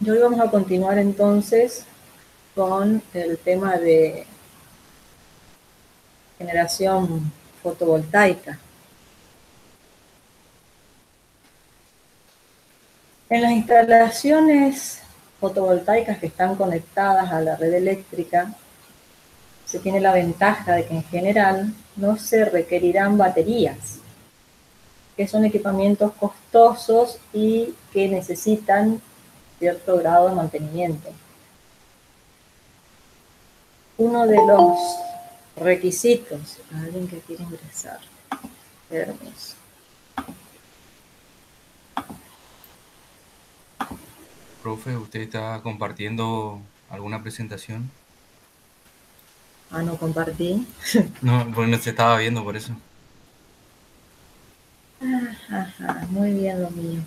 Y hoy vamos a continuar entonces con el tema de generación fotovoltaica. En las instalaciones fotovoltaicas que están conectadas a la red eléctrica, se tiene la ventaja de que en general no se requerirán baterías, que son equipamientos costosos y que necesitan cierto grado de mantenimiento. Uno de los requisitos, alguien que quiere ingresar, permiso. Profe, ¿usted está compartiendo alguna presentación? Ah, no compartí. No, porque no se estaba viendo por eso. Ajá, muy bien lo mío.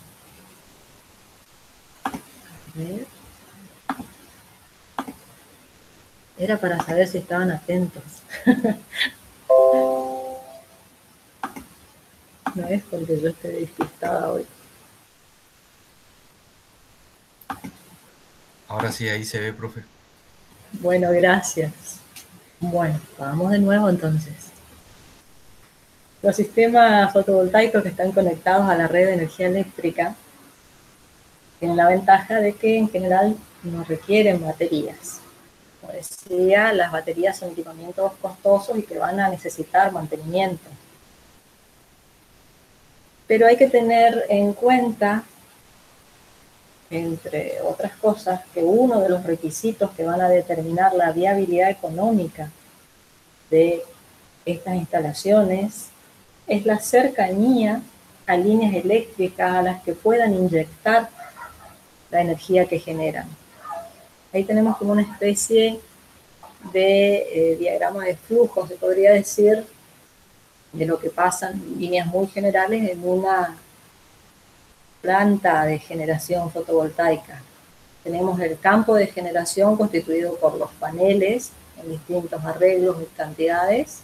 A ver. Era para saber si estaban atentos. No es porque yo esté despistada hoy. Ahora sí, ahí se ve, profe. Bueno, gracias. Bueno, vamos de nuevo entonces. Los sistemas fotovoltaicos que están conectados a la red de energía eléctrica tienen la ventaja de que en general no requieren baterías. Como decía, las baterías son equipamientos costosos y que van a necesitar mantenimiento. Pero hay que tener en cuenta, entre otras cosas, que uno de los requisitos que van a determinar la viabilidad económica de estas instalaciones es la cercanía a líneas eléctricas a las que puedan inyectar la energía que generan. Ahí tenemos como una especie de diagrama de flujo, se podría decir, de lo que pasa en líneas muy generales en una planta de generación fotovoltaica. Tenemos el campo de generación constituido por los paneles en distintos arreglos y cantidades.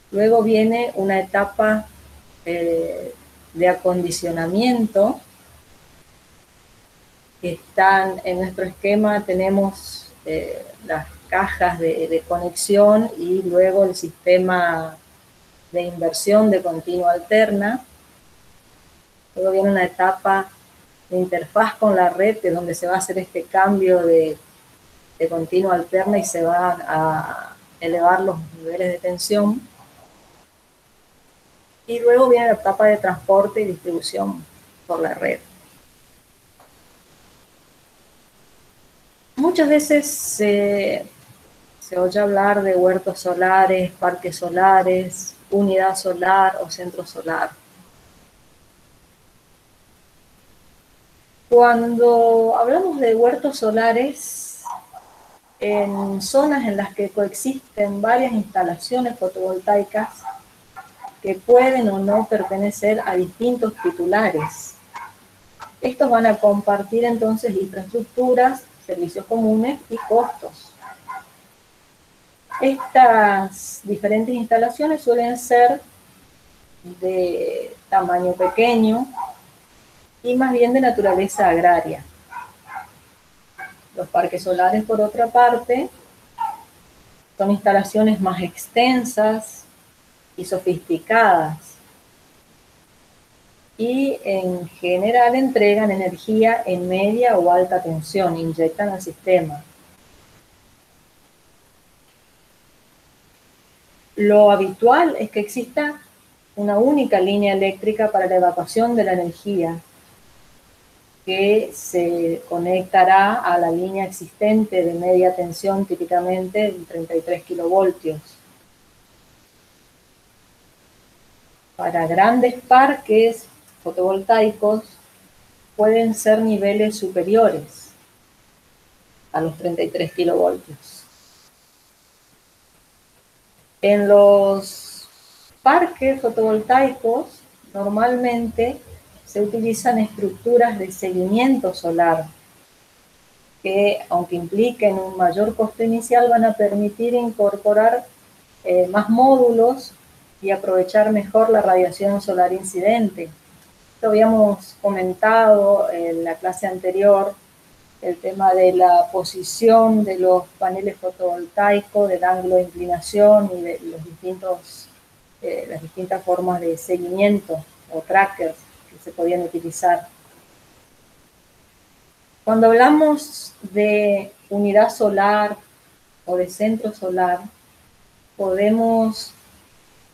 Luego viene una etapa de acondicionamiento. Están en nuestro esquema, tenemos las cajas de conexión y luego el sistema de inversión de continua alterna. Luego viene una etapa de interfaz con la red, de donde se va a hacer este cambio de continua alterna y se van a elevar los niveles de tensión. Y luego viene la etapa de transporte y distribución por la red. Muchas veces se oye hablar de huertos solares, parques solares, unidad solar o centro solar. Cuando hablamos de huertos solares, en zonas en las que coexisten varias instalaciones fotovoltaicas que pueden o no pertenecer a distintos titulares. Estos van a compartir entonces infraestructuras, servicios comunes y costos. Estas diferentes instalaciones suelen ser de tamaño pequeño y más bien de naturaleza agraria. Los parques solares, por otra parte, son instalaciones más extensas y sofisticadas y en general entregan energía en media o alta tensión, inyectan al sistema. Lo habitual es que exista una única línea eléctrica para la evacuación de la energía que se conectará a la línea existente de media tensión, típicamente de 33 kilovoltios. Para grandes parques fotovoltaicos pueden ser niveles superiores a los 33 kilovoltios. En los parques fotovoltaicos normalmente se utilizan estructuras de seguimiento solar que, aunque impliquen un mayor costo inicial, van a permitir incorporar más módulos y aprovechar mejor la radiación solar incidente. Esto habíamos comentado en la clase anterior, el tema de la posición de los paneles fotovoltaicos, del ángulo de inclinación y de los las distintas formas de seguimiento o trackers que se podían utilizar. Cuando hablamos de unidad solar o de centro solar, podemos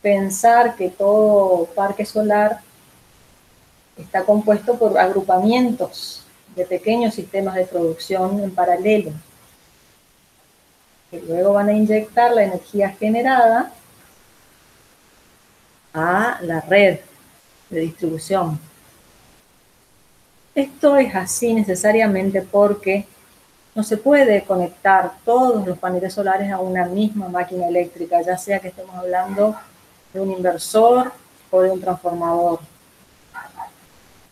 pensar que todo parque solar está compuesto por agrupamientos de pequeños sistemas de producción en paralelo, que luego van a inyectar la energía generada a la red de distribución. Esto es así necesariamente porque no se puede conectar todos los paneles solares a una misma máquina eléctrica, ya sea que estemos hablando de un inversor o de un transformador.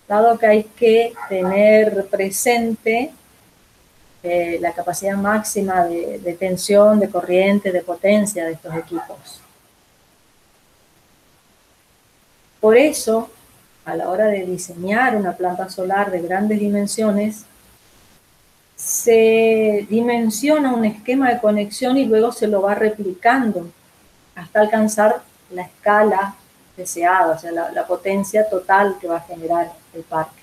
Dado que hay que tener presente la capacidad máxima de tensión, de corriente, de potencia de estos equipos. Por eso, a la hora de diseñar una planta solar de grandes dimensiones, se dimensiona un esquema de conexión y luego se lo va replicando hasta alcanzar la escala deseada, o sea, la potencia total que va a generar el parque.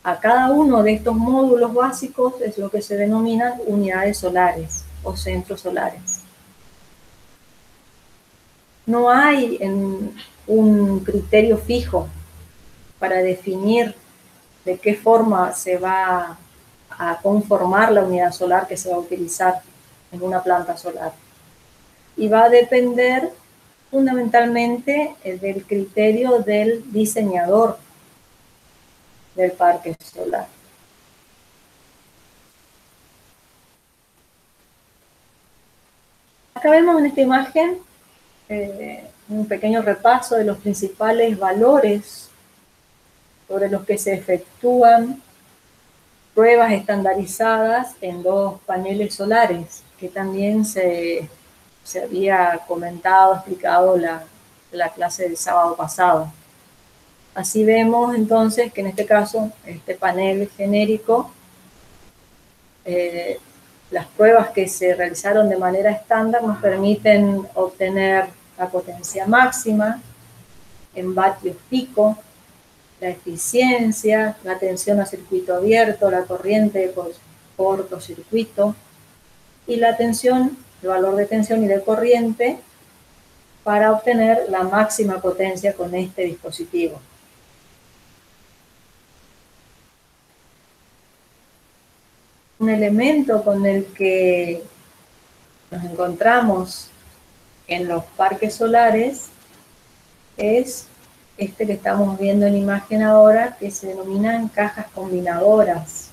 A cada uno de estos módulos básicos es lo que se denominan unidades solares o centros solares. No hay un criterio fijo para definir de qué forma se va a conformar la unidad solar que se va a utilizar en una planta solar. Y va a depender fundamentalmente del criterio del diseñador del parque solar. Acá vemos en esta imagen un pequeño repaso de los principales valores sobre los que se efectúan pruebas estandarizadas en dos paneles solares, que también se había comentado, explicado la clase del sábado pasado. Así vemos entonces que en este caso, este panel genérico, las pruebas que se realizaron de manera estándar nos permiten obtener la potencia máxima en vatios pico, la eficiencia, la tensión a circuito abierto, la corriente por cortocircuito y la tensión, el valor de tensión y de corriente para obtener la máxima potencia con este dispositivo. Un elemento con el que nos encontramos en los parques solares es este que estamos viendo en imagen ahora, que se denominan cajas combinadoras.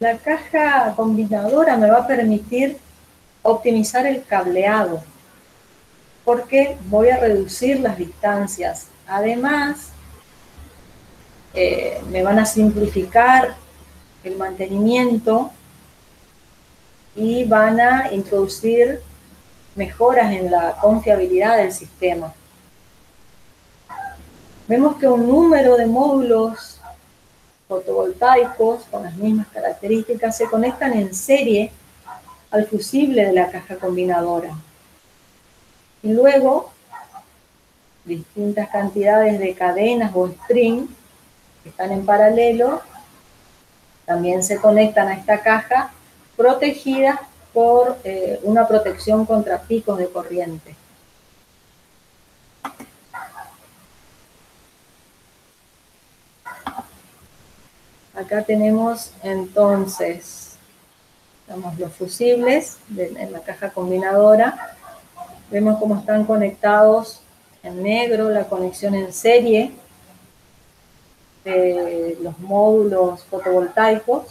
La caja combinadora me va a permitir optimizar el cableado, porque voy a reducir las distancias. Además, me van a simplificar el mantenimiento y van a introducir mejoras en la confiabilidad del sistema. Vemos que un número de módulos fotovoltaicos con las mismas características se conectan en serie al fusible de la caja combinadora. Y luego, distintas cantidades de cadenas o string que están en paralelo también se conectan a esta caja, protegidas por una protección contra picos de corriente. Acá tenemos entonces los fusibles en la caja combinadora. Vemos cómo están conectados en negro, la conexión en serie de los módulos fotovoltaicos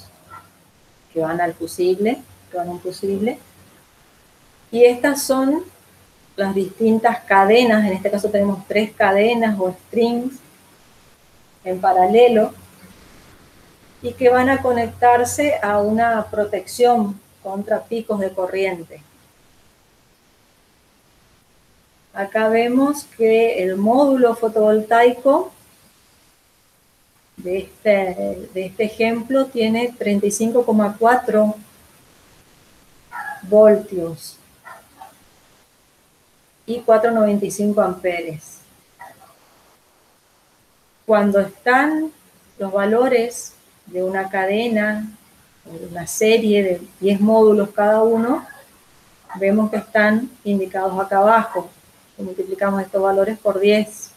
que van al fusible, que van a un fusible. Y estas son las distintas cadenas, en este caso tenemos 3 cadenas o strings en paralelo, y que van a conectarse a una protección contra picos de corriente. Acá vemos que el módulo fotovoltaico de este ejemplo tiene 35,4 voltios y 495 amperes. Cuando están los valores de una cadena, de una serie de 10 módulos cada uno, vemos que están indicados acá abajo. Multiplicamos estos valores por 10.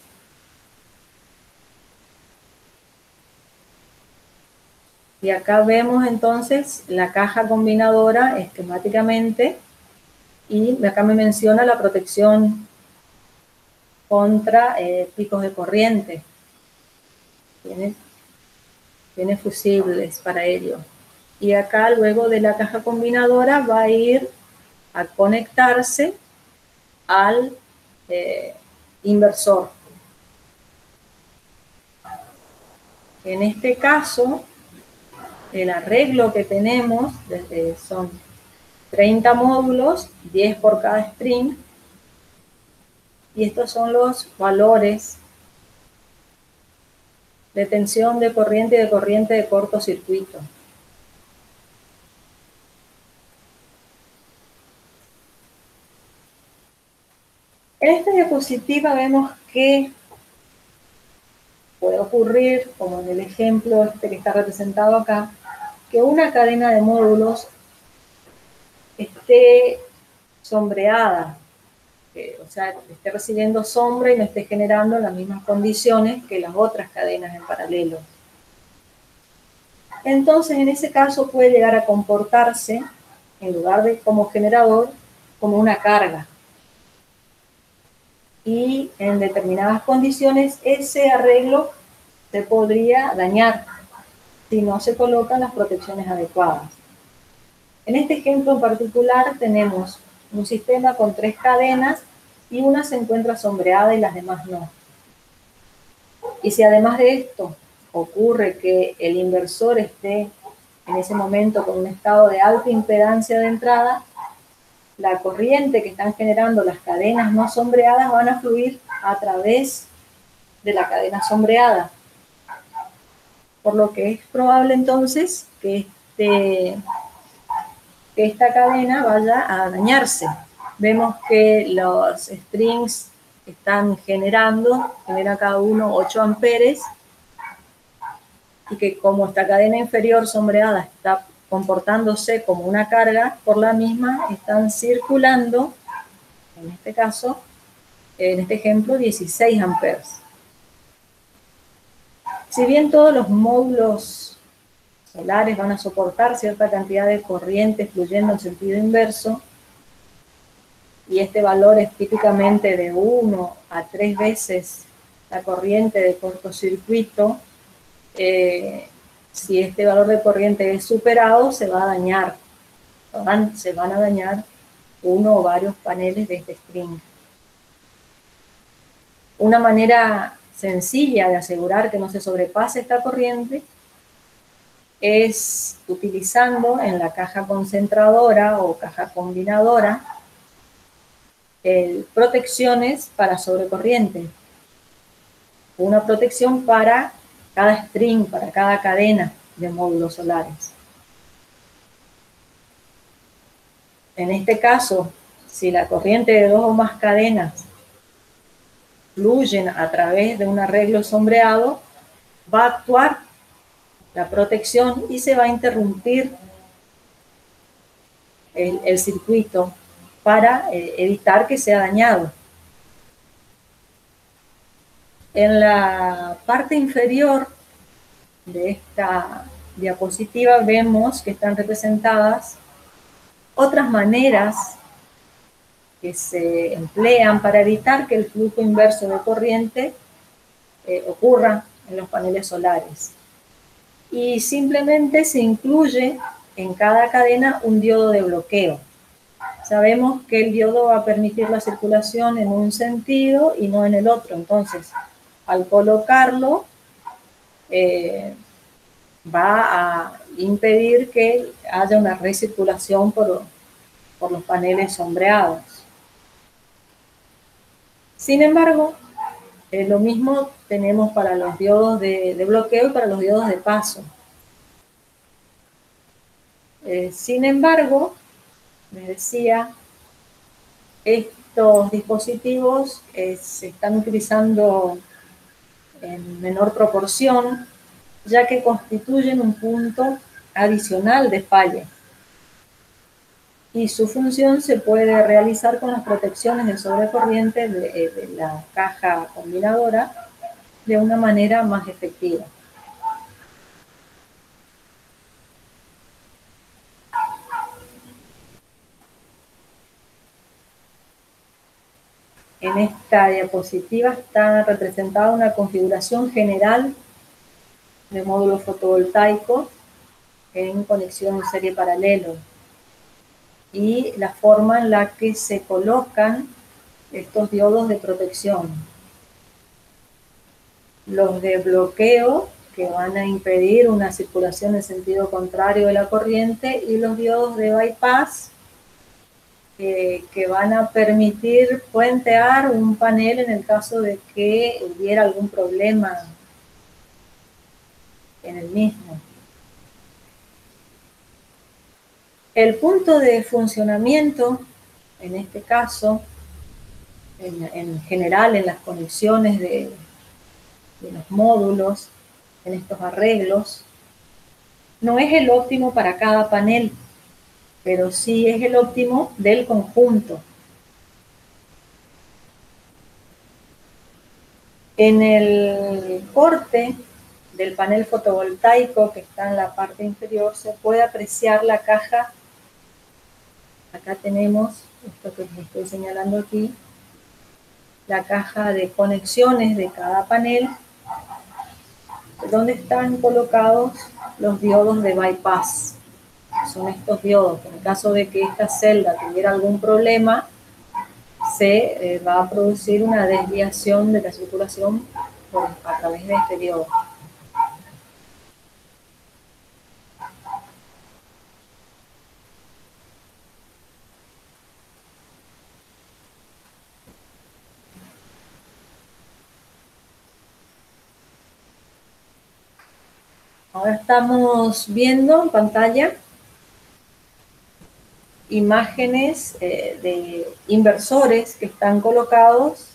Y acá vemos entonces la caja combinadora esquemáticamente, y acá me menciona la protección contra picos de corriente. Tiene fusibles para ello. Y acá luego de la caja combinadora va a ir a conectarse al inversor. En este caso, el arreglo que tenemos son 30 módulos, 10 por cada string, y estos son los valores de tensión, de corriente y de corriente de cortocircuito. En esta diapositiva vemos que puede ocurrir, como en el ejemplo que está representado acá, que una cadena de módulos esté sombreada, o sea, esté recibiendo sombra y no esté generando las mismas condiciones que las otras cadenas en paralelo. Entonces, en ese caso puede llegar a comportarse, en lugar de como generador, como una carga. Y en determinadas condiciones ese arreglo se podría dañar si no se colocan las protecciones adecuadas. En este ejemplo en particular tenemos un sistema con 3 cadenas y una se encuentra sombreada y las demás no. Y si además de esto ocurre que el inversor esté en ese momento con un estado de alta impedancia de entrada, la corriente que están generando las cadenas no sombreadas van a fluir a través de la cadena sombreada. Por lo que es probable entonces que esta cadena vaya a dañarse. Vemos que los strings están genera cada uno 8 amperes, y que como esta cadena inferior sombreada está comportándose como una carga, por la misma están circulando, en este caso, en este ejemplo, 16 amperes. Si bien todos los módulos solares van a soportar cierta cantidad de corriente fluyendo en sentido inverso, y este valor es típicamente de 1 a 3 veces la corriente de cortocircuito, si este valor de corriente es superado, se va a dañar. Se van a dañar uno o varios paneles de este string. Una manera sencilla de asegurar que no se sobrepase esta corriente es utilizando en la caja concentradora o caja combinadora protecciones para sobrecorriente. Una protección para cada string, para cada cadena de módulos solares. En este caso, si la corriente de 2 o más cadenas fluyen a través de un arreglo sombreado, va a actuar la protección y se va a interrumpir el circuito para evitar que sea dañado. En la parte inferior de esta diapositiva vemos que están representadas otras maneras que se emplean para evitar que el flujo inverso de corriente ocurra en los paneles solares. Y simplemente se incluye en cada cadena un diodo de bloqueo. Sabemos que el diodo va a permitir la circulación en un sentido y no en el otro. Entonces, al colocarlo, va a impedir que haya una recirculación por los paneles sombreados. Sin embargo, lo mismo tenemos para los diodos de bloqueo y para los diodos de paso. Sin embargo, les decía, estos dispositivos se están utilizando en menor proporción, ya que constituyen un punto adicional de falla. Y su función se puede realizar con las protecciones de sobrecorriente de la caja combinadora de una manera más efectiva. En esta diapositiva está representada una configuración general de módulo fotovoltaico en conexión en serie paralelo y la forma en la que se colocan estos diodos de protección. Los de bloqueo, que van a impedir una circulación en sentido contrario de la corriente, y los diodos de bypass, que van a permitir puentear un panel en el caso de que hubiera algún problema en el mismo. El punto de funcionamiento, en este caso, en general en las conexiones de los módulos, en estos arreglos, no es el óptimo para cada panel, pero sí es el óptimo del conjunto. En el corte del panel fotovoltaico que está en la parte inferior se puede apreciar la caja. Acá tenemos esto que les estoy señalando aquí, la caja de conexiones de cada panel, donde están colocados los diodos de bypass. Son estos diodos que en caso de que esta celda tuviera algún problema, se va a producir una desviación de la circulación a través de este diodo. Ahora estamos viendo en pantalla imágenes de inversores que están colocados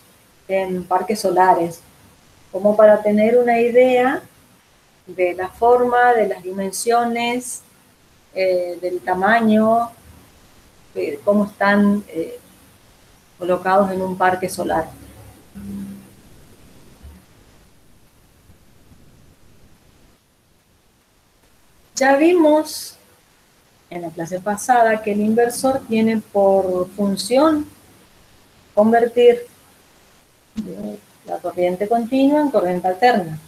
en parques solares, como para tener una idea de la forma, de las dimensiones, del tamaño, de cómo están colocados en un parque solar. Ya vimos en la clase pasada que el inversor tiene por función convertir la corriente continua en corriente alterna.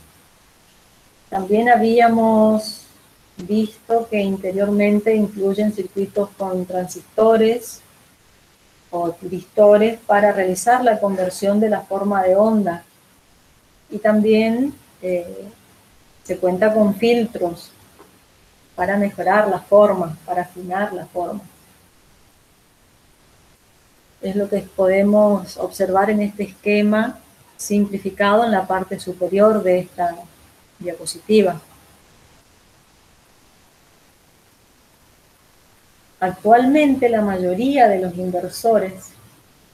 También habíamos visto que interiormente incluyen circuitos con transistores o tristores para realizar la conversión de la forma de onda. Y también se cuenta con filtros para mejorar la forma, para afinar la forma. Es lo que podemos observar en este esquema simplificado en la parte superior de esta diapositiva. Actualmente la mayoría de los inversores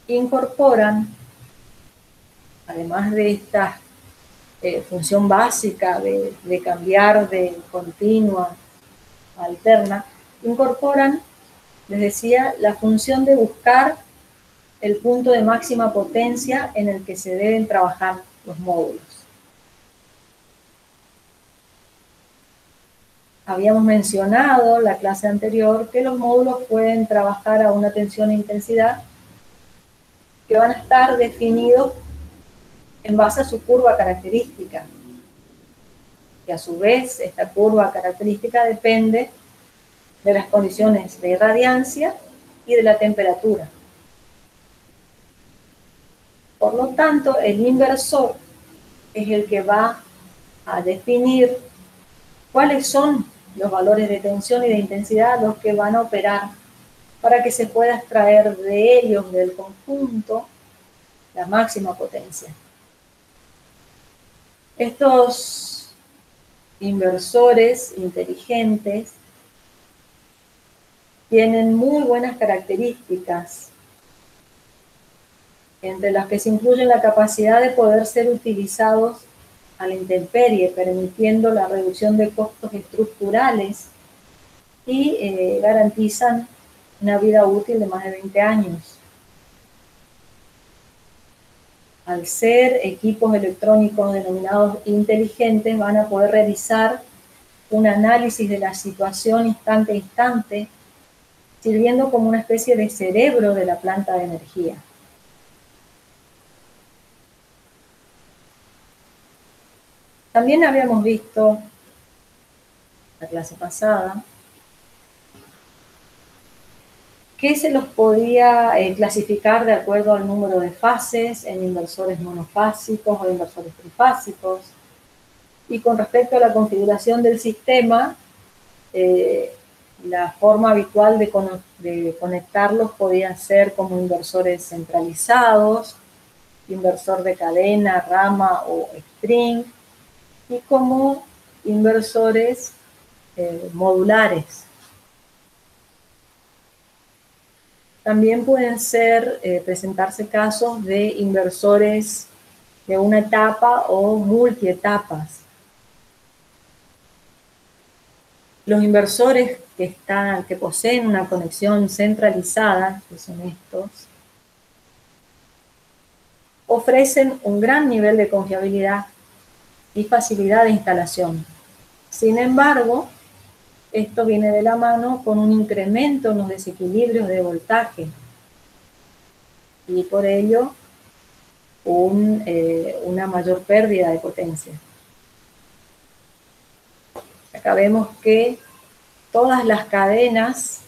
incorporan, además de esta función básica de cambiar de continua a alterna, incorporan, les decía, la función de buscar el punto de máxima potencia en el que se deben trabajar los módulos. Habíamos mencionado en la clase anterior que los módulos pueden trabajar a una tensión e intensidad que van a estar definidos en base a su curva característica. Y a su vez, esta curva característica depende de las condiciones de irradiancia y de la temperatura. Por lo tanto, el inversor es el que va a definir cuáles son los valores de tensión y de intensidad los que van a operar para que se pueda extraer de ellos, del conjunto, la máxima potencia. Estos inversores inteligentes tienen muy buenas características, entre las que se incluye la capacidad de poder ser utilizados a la intemperie, permitiendo la reducción de costos estructurales y garantizan una vida útil de más de 20 años. Al ser equipos electrónicos denominados inteligentes, van a poder realizar un análisis de la situación instante a instante, sirviendo como una especie de cerebro de la planta de energía. También habíamos visto la clase pasada que se los podía clasificar de acuerdo al número de fases en inversores monofásicos o inversores trifásicos. Y con respecto a la configuración del sistema, la forma habitual de conectarlos podía ser como inversores centralizados, inversor de cadena, rama o string, y como inversores modulares. También pueden presentarse casos de inversores de una etapa o multietapas. Los inversores que poseen una conexión centralizada, que son estos, ofrecen un gran nivel de confiabilidad y facilidad de instalación. Sin embargo, esto viene de la mano con un incremento en los desequilibrios de voltaje y por ello una mayor pérdida de potencia. Acá vemos que todas las cadenas,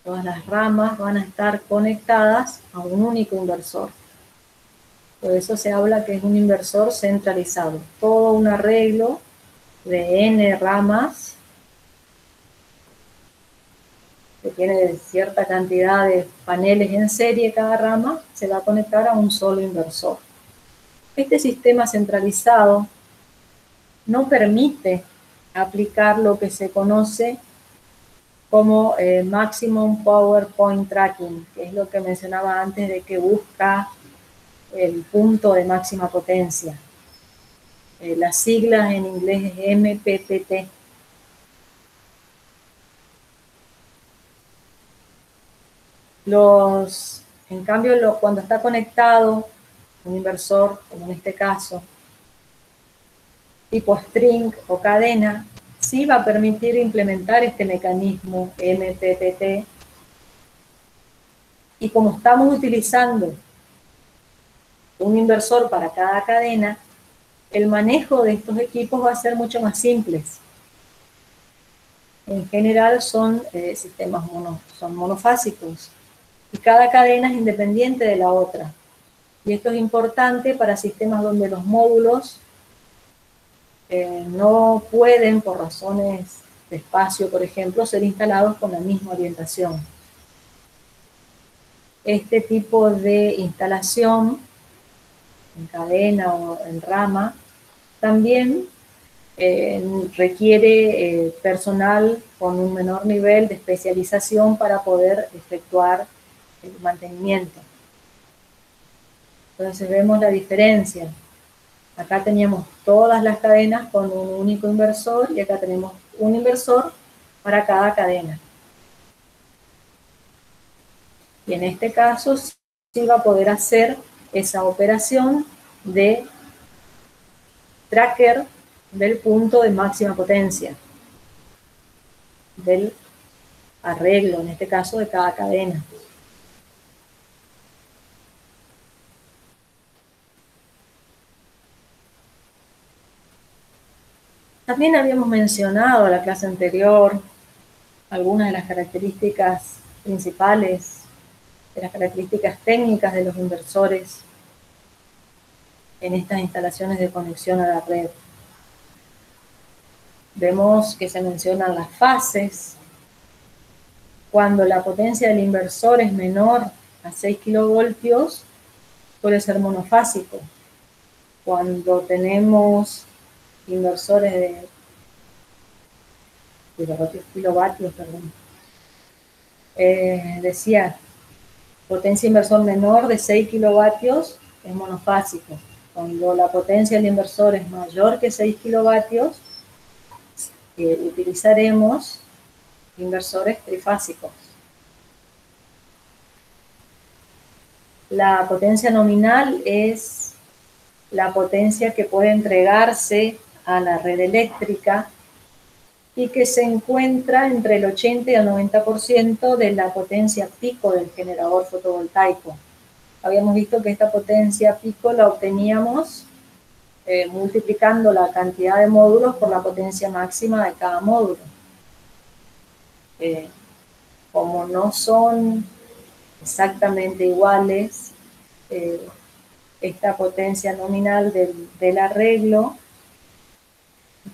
todas las ramas van a estar conectadas a un único inversor. Por eso se habla que es un inversor centralizado. Todo un arreglo de N ramas que tiene cierta cantidad de paneles en serie cada rama, se va a conectar a un solo inversor. Este sistema centralizado no permite aplicar lo que se conoce como Maximum Power Point Tracking, que es lo que mencionaba antes de que busca el punto de máxima potencia. Las siglas en inglés es MPPT. En cambio, cuando está conectado un inversor, como en este caso, tipo string o cadena, sí va a permitir implementar este mecanismo MPPT. Y como estamos utilizando un inversor para cada cadena, el manejo de estos equipos va a ser mucho más simple. En general son sistemas monofásicos y cada cadena es independiente de la otra. Y esto es importante para sistemas donde los módulos no pueden, por razones de espacio, por ejemplo, ser instalados con la misma orientación. Este tipo de instalación en cadena o en rama también requiere personal con un menor nivel de especialización para poder efectuar el mantenimiento. Entonces vemos la diferencia. Acá teníamos todas las cadenas con un único inversor y acá tenemos un inversor para cada cadena. Y en este caso sí va a poder hacer esa operación de tracker del punto de máxima potencia, del arreglo, en este caso de cada cadena. También habíamos mencionado en la clase anterior algunas de las características principales, de las características técnicas de los inversores en estas instalaciones de conexión a la red. Vemos que se mencionan las fases. Cuando la potencia del inversor es menor a 6 kilovoltios, suele ser monofásico. Cuando tenemos inversores de kilovatios, perdón. Decía, potencia inversor menor de 6 kilovatios es monofásico. Cuando la potencia del inversor es mayor que 6 kilovatios, utilizaremos inversores trifásicos. La potencia nominal es la potencia que puede entregarse a la red eléctrica y que se encuentra entre el 80 y el 90% de la potencia pico del generador fotovoltaico. Habíamos visto que esta potencia pico la obteníamos multiplicando la cantidad de módulos por la potencia máxima de cada módulo. Como no son exactamente iguales, esta potencia nominal del arreglo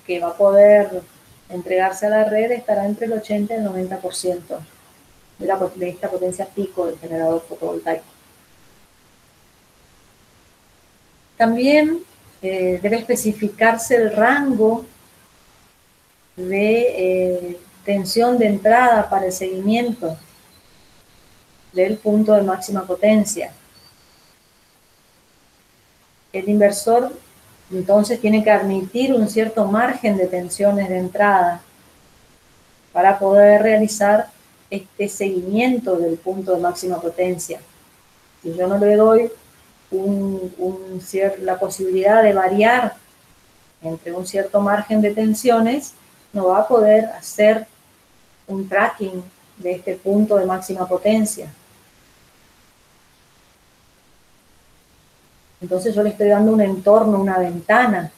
que va a poder entregarse a la red estará entre el 80 y el 90% de esta potencia pico del generador fotovoltaico. También debe especificarse el rango de tensión de entrada para el seguimiento del punto de máxima potencia. El inversor entonces tiene que admitir un cierto margen de tensiones de entrada para poder realizar este seguimiento del punto de máxima potencia. Si yo no le doy la posibilidad de variar entre un cierto margen de tensiones, no va a poder hacer un tracking de este punto de máxima potencia. Entonces yo le estoy dando un entorno, una ventana,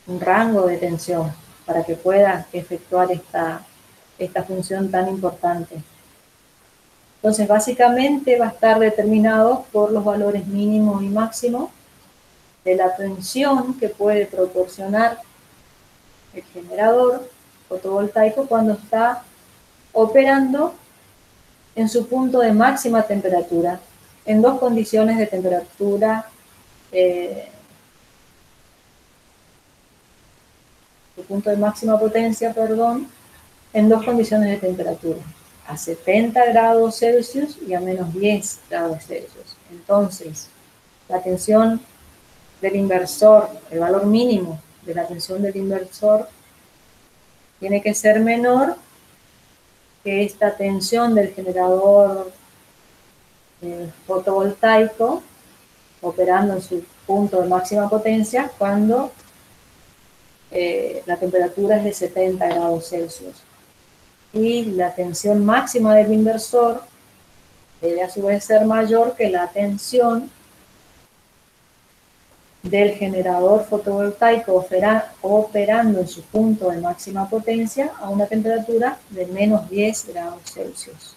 un rango de tensión para que pueda efectuar esta función tan importante. Entonces básicamente va a estar determinado por los valores mínimos y máximos de la tensión que puede proporcionar el generador fotovoltaico cuando está operando en su punto de máxima temperatura, en dos condiciones de temperatura, su punto de máxima potencia, perdón, en dos condiciones de temperatura, a 70 grados Celsius y a menos 10 grados Celsius. Entonces, la tensión del inversor, el valor mínimo de la tensión del inversor, tiene que ser menor que esta tensión del generador fotovoltaico operando en su punto de máxima potencia cuando la temperatura es de 70 grados Celsius. Y la tensión máxima del inversor debe a su vez ser mayor que la tensión del generador fotovoltaico operando en su punto de máxima potencia a una temperatura de menos 10 grados Celsius.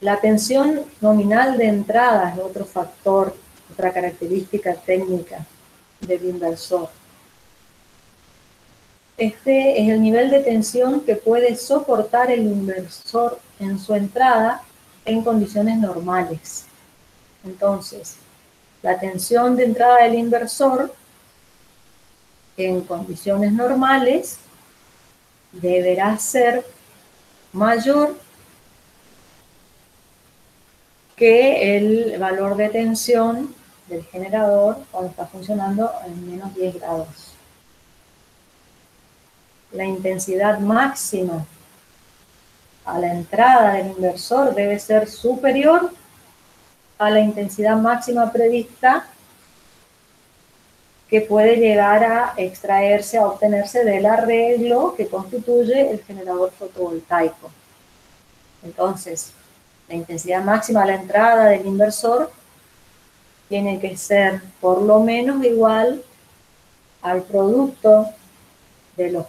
La tensión nominal de entrada es otro factor, otra característica técnica del inversor. Este es el nivel de tensión que puede soportar el inversor en su entrada en condiciones normales. Entonces, la tensión de entrada del inversor en condiciones normales deberá ser mayor que el valor de tensión del generador cuando está funcionando en menos 10 grados. La intensidad máxima a la entrada del inversor debe ser superior a la intensidad máxima prevista que puede llegar a extraerse, a obtenerse del arreglo que constituye el generador fotovoltaico. Entonces, la intensidad máxima a la entrada del inversor tiene que ser por lo menos igual al producto de los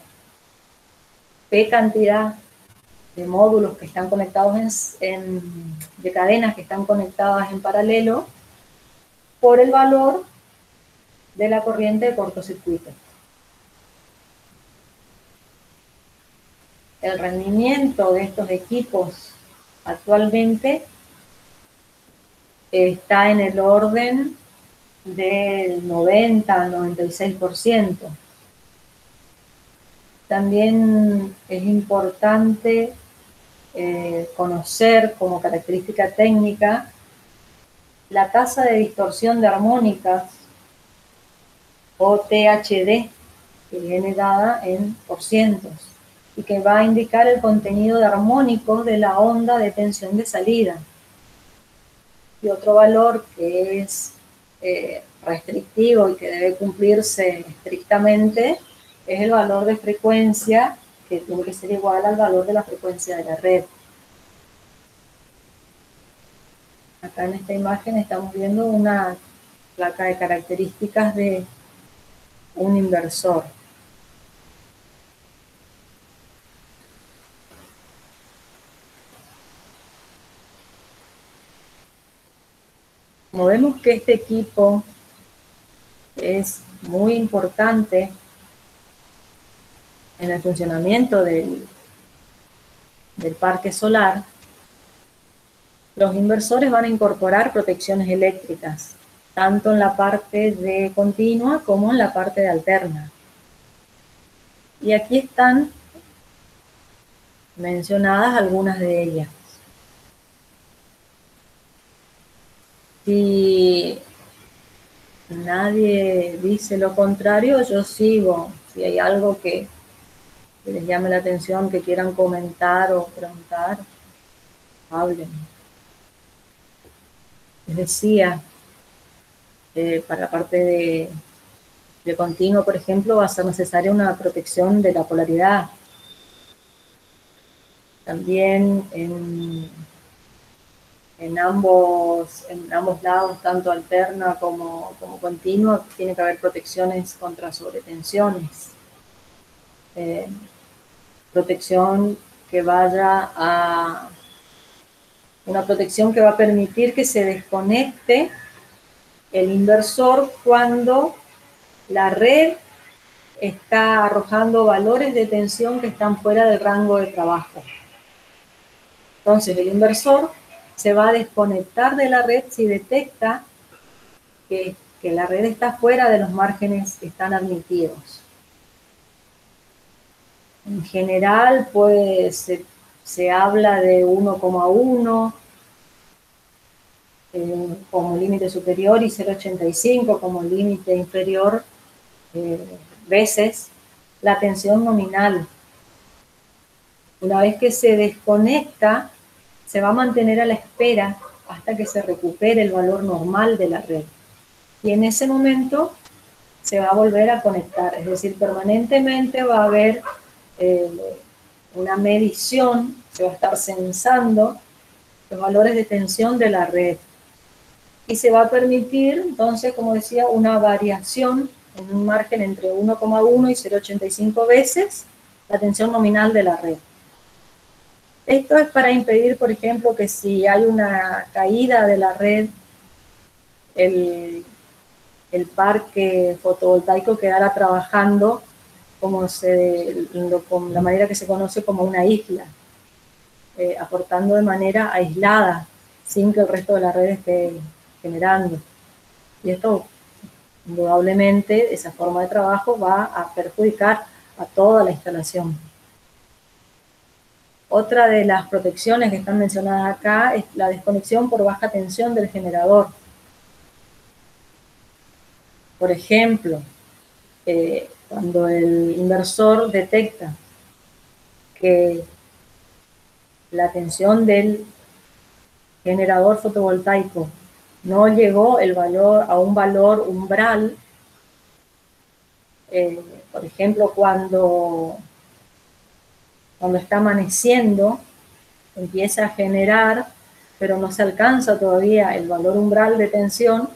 P cantidad de módulos que están conectados de cadenas que están conectadas en paralelo por el valor de la corriente de cortocircuito. El rendimiento de estos equipos Actualmente está en el orden del 90 al 96%. También es importante conocer como característica técnica la tasa de distorsión de armónicas o THD, que viene dada en porcientos y que va a indicar el contenido de armónicos de la onda de tensión de salida. Y otro valor que es restrictivo y que debe cumplirse estrictamente es el valor de frecuencia, que tiene que ser igual al valor de la frecuencia de la red. Acá en esta imagen estamos viendo una placa de características de un inversor. Como vemos que este equipo es muy importante en el funcionamiento del parque solar, los inversores van a incorporar protecciones eléctricas, tanto en la parte de continua como en la parte de alterna. Y aquí están mencionadas algunas de ellas. Si nadie dice lo contrario, yo sigo. Si hay algo que les llame la atención, que quieran comentar o preguntar, hablen. Les decía, para la parte de continuo, por ejemplo, va a ser necesaria una protección de la polaridad. También en ambos lados, tanto alterna como continua, tiene que haber protecciones contra sobretensiones. Protección que vaya a una protección que va a permitir que se desconecte el inversor cuando la red está arrojando valores de tensión que están fuera del rango de trabajo. Entonces el inversor se va a desconectar de la red si detecta que la red está fuera de los márgenes que están admitidos. En general, pues se habla de 1,1 como límite superior y 0,85 como límite inferior veces la tensión nominal. Una vez que se desconecta, se va a mantener a la espera hasta que se recupere el valor normal de la red. Y en ese momento se va a volver a conectar, es decir, permanentemente va a haber una medición, se va a estar censando los valores de tensión de la red. Y se va a permitir, entonces, como decía, una variación en un margen entre 1,1 y 0,85 veces la tensión nominal de la red. Esto es para impedir, por ejemplo, que si hay una caída de la red, el parque fotovoltaico quedara trabajando con la manera que se conoce como una isla, aportando de manera aislada, sin que el resto de la red esté generando. Y esto, indudablemente, esa forma de trabajo va a perjudicar a toda la instalación. Otra de las protecciones que están mencionadas acá es la desconexión por baja tensión del generador. Por ejemplo, cuando el inversor detecta que la tensión del generador fotovoltaico no llegó a un valor umbral, por ejemplo, cuando está amaneciendo, empieza a generar, pero no se alcanza todavía el valor umbral de tensión.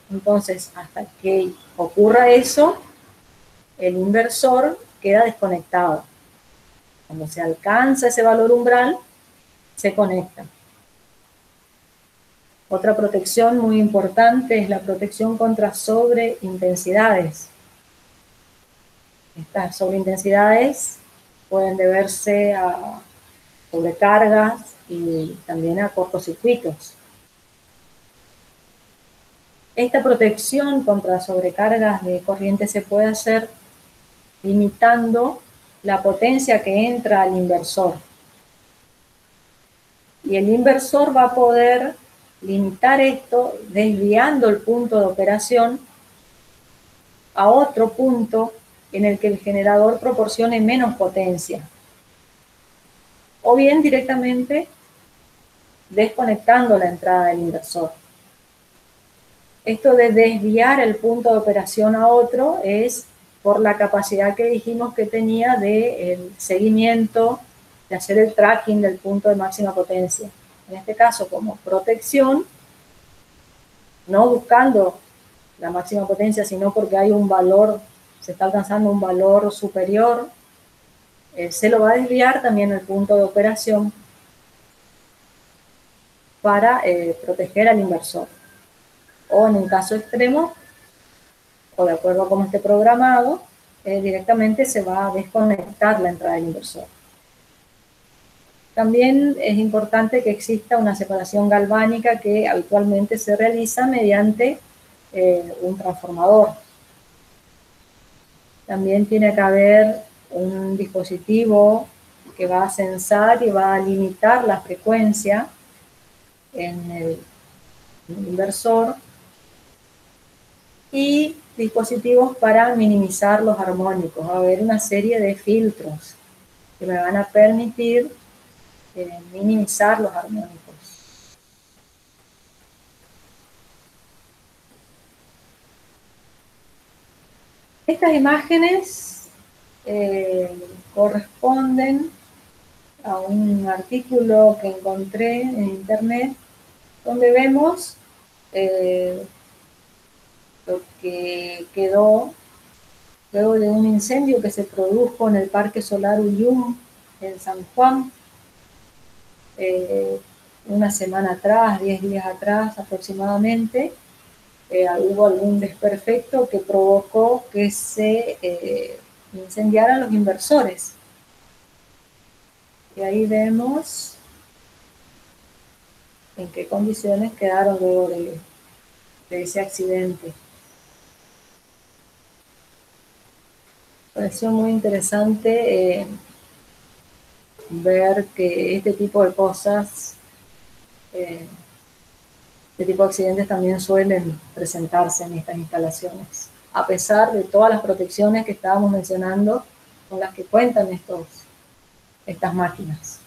Entonces, hasta que ocurra eso, el inversor queda desconectado. Cuando se alcanza ese valor umbral, se conecta. Otra protección muy importante es la protección contra sobreintensidades. Estas sobreintensidades pueden deberse a sobrecargas y también a cortocircuitos. Esta protección contra sobrecargas de corriente se puede hacer limitando la potencia que entra al inversor. Y el inversor va a poder limitar esto desviando el punto de operación a otro punto en el que el generador proporcione menos potencia. O bien directamente desconectando la entrada del inversor. Esto de desviar el punto de operación a otro es por la capacidad que dijimos que tenía de seguimiento, de hacer el tracking del punto de máxima potencia. En este caso, como protección, no buscando la máxima potencia, sino porque hay un valor, se está alcanzando un valor superior, se lo va a desviar también el punto de operación para proteger al inversor. O en un caso extremo, o de acuerdo a cómo esté programado, directamente se va a desconectar la entrada del inversor. También es importante que exista una separación galvánica que habitualmente se realiza mediante un transformador. También tiene que haber un dispositivo que va a censar y va a limitar la frecuencia en el inversor y dispositivos para minimizar los armónicos. Va a haber una serie de filtros que me van a permitir minimizar los armónicos. Estas imágenes corresponden a un artículo que encontré en internet donde vemos lo que quedó luego de un incendio que se produjo en el Parque Solar Uyum en San Juan, una semana atrás, 10 días atrás aproximadamente. Hubo algún desperfecto que provocó que se incendiaran los inversores. Y ahí vemos en qué condiciones quedaron luego de ese accidente. Pareció muy interesante ver que este tipo de cosas, este tipo de accidentes también suelen presentarse en estas instalaciones, a pesar de todas las protecciones que estábamos mencionando con las que cuentan estas máquinas.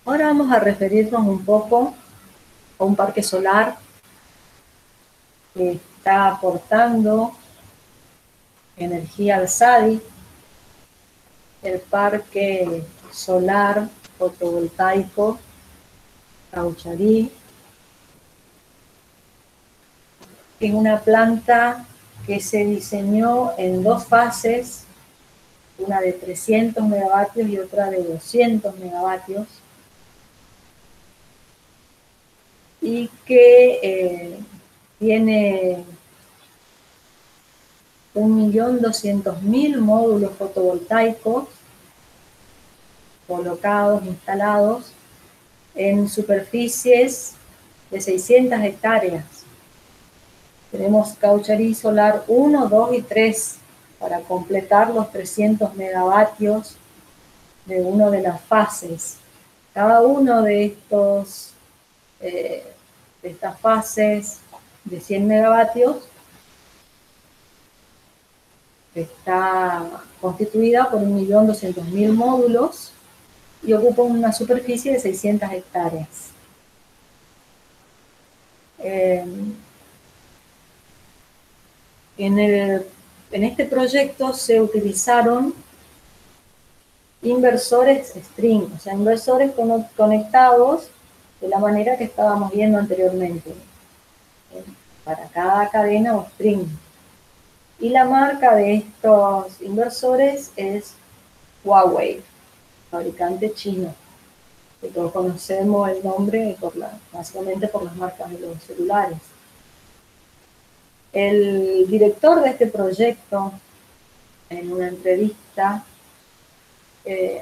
Ahora vamos a referirnos un poco a un parque solar que está aportando energía al SADI, el parque solar fotovoltaico Caucharí. Es una planta que se diseñó en dos fases, una de 300 megavatios y otra de 200 megavatios, y que tiene 1.200.000 módulos fotovoltaicos colocados, instalados en superficies de 600 hectáreas. Tenemos Caucharí Solar 1, 2 y 3 para completar los 300 megavatios de una de las fases. Cada uno de estas fases de 100 megavatios está constituida por 1.200.000 módulos y ocupa una superficie de 600 hectáreas. En este proyecto se utilizaron inversores string, o sea, inversores conectados de la manera que estábamos viendo anteriormente, para cada cadena o string. Y la marca de estos inversores es Huawei, fabricante chino, que todos conocemos el nombre básicamente por las marcas de los celulares. El director de este proyecto, en una entrevista,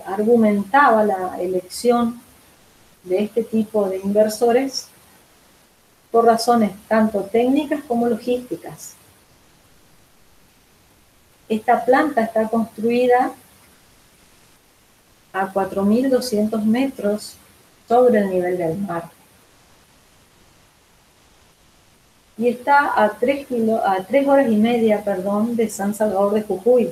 argumentaba la elección de este tipo de inversores por razones tanto técnicas como logísticas. Esta planta está construida a 4.200 metros sobre el nivel del mar. Y está a 3 horas y media, de San Salvador de Jujuy.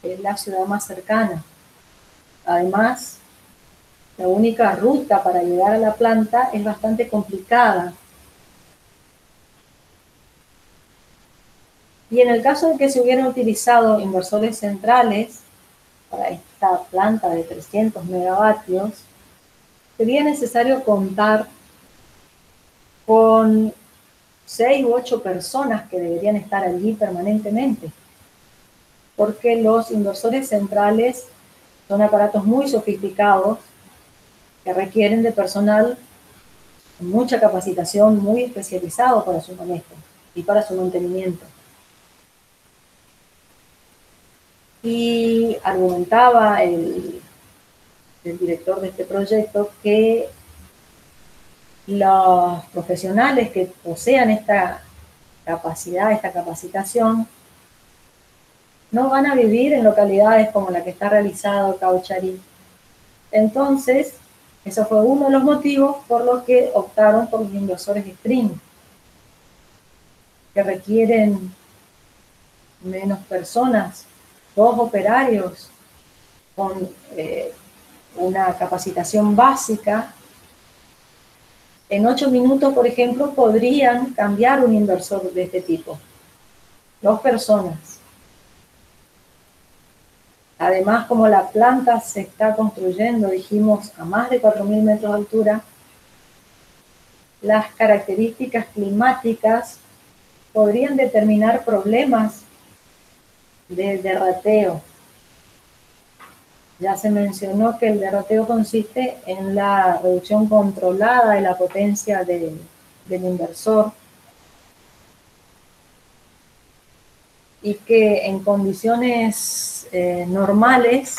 Es la ciudad más cercana. Además, la única ruta para llegar a la planta es bastante complicada. Y en el caso de que se hubieran utilizado inversores centrales para esta planta de 300 megavatios, sería necesario contar con 6 u 8 personas que deberían estar allí permanentemente, porque los inversores centrales son aparatos muy sofisticados que requieren de personal con mucha capacitación, muy especializado para su manejo y para su mantenimiento. Y argumentaba el director de este proyecto que los profesionales que posean esta capacidad, esta capacitación, no van a vivir en localidades como la que está realizado Caucharí. Entonces, eso fue uno de los motivos por los que optaron por los inversores stream, que requieren menos personas, 2 operarios con una capacitación básica. En 8 minutos, por ejemplo, podrían cambiar un inversor de este tipo. 2 personas. Además, como la planta se está construyendo, dijimos, a más de 4.000 metros de altura, las características climáticas podrían determinar problemas de derrateo. Ya se mencionó que el derrateo consiste en la reducción controlada de la potencia del inversor y que en condiciones normales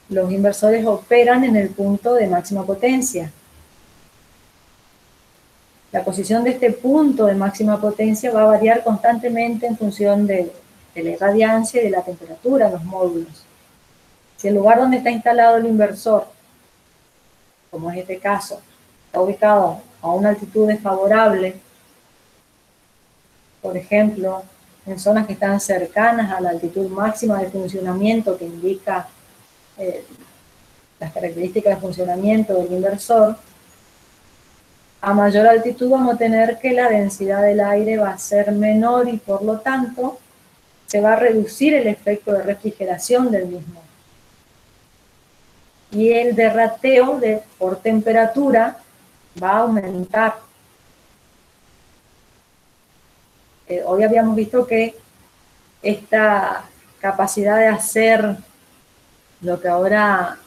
los inversores operan en el punto de máxima potencia. La posición de este punto de máxima potencia va a variar constantemente en función de la irradiancia y de la temperatura en los módulos. Si el lugar donde está instalado el inversor, como es este caso, está ubicado a una altitud desfavorable, por ejemplo, en zonas que están cercanas a la altitud máxima de funcionamiento que indica las características de funcionamiento del inversor, a mayor altitud vamos a tener que la densidad del aire va a ser menor y por lo tanto se va a reducir el efecto de refrigeración del mismo. Y el derrateo por temperatura va a aumentar. Hoy habíamos visto que esta capacidad de hacer lo que ahora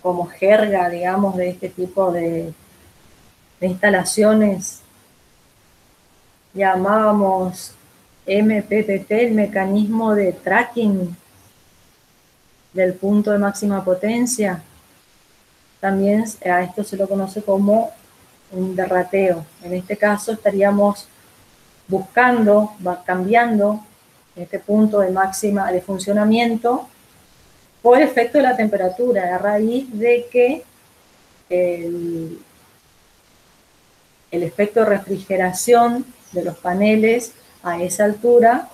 como jerga, digamos, de este tipo de instalaciones llamábamos MPPT, el mecanismo de tracking del punto de máxima potencia. También a esto se lo conoce como un derrateo. En este caso estaríamos buscando, cambiando este punto de máxima de funcionamiento por efecto de la temperatura, a raíz de que el efecto de refrigeración de los paneles a esa altura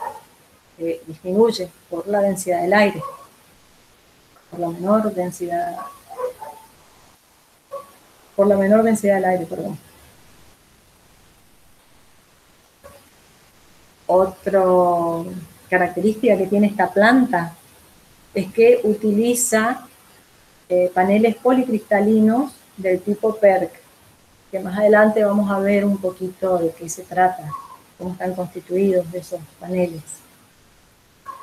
disminuye por la densidad del aire, por la menor densidad del aire, perdón. Otra característica que tiene esta planta es que utiliza paneles policristalinos del tipo PERC, que más adelante vamos a ver un poquito de qué se trata, cómo están constituidos esos paneles.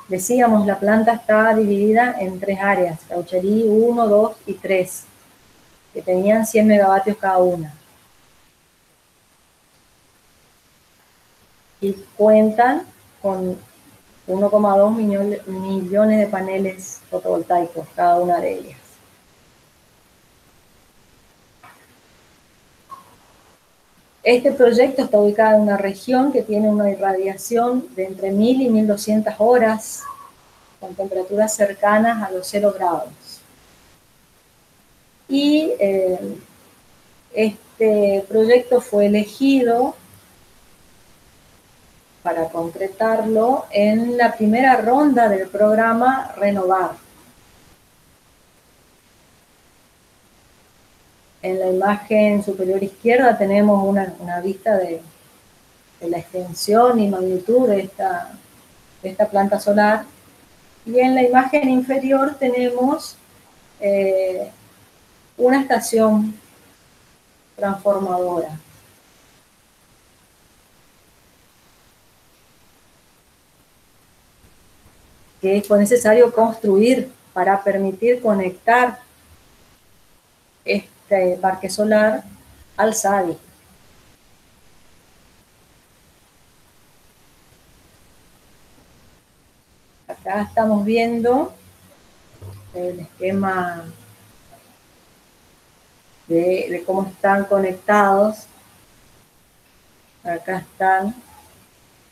Decíamos, la planta está dividida en 3 áreas, Caucharí 1, 2 y 3, que tenían 100 megavatios cada una. y cuentan con 1,2 millones de paneles fotovoltaicos, cada una de ellas. Este proyecto está ubicado en una región que tiene una irradiación de entre 1000 y 1200 horas, con temperaturas cercanas a los 0 grados. Y este proyecto fue elegido para concretarlo en la primera ronda del programa Renovar. En la imagen superior izquierda tenemos una vista de la extensión y magnitud de esta planta solar. Y en la imagen inferior tenemos una estación transformadora. Que fue necesario construir para permitir conectar este parque solar al SADI. Acá estamos viendo el esquema de cómo están conectados. Acá están,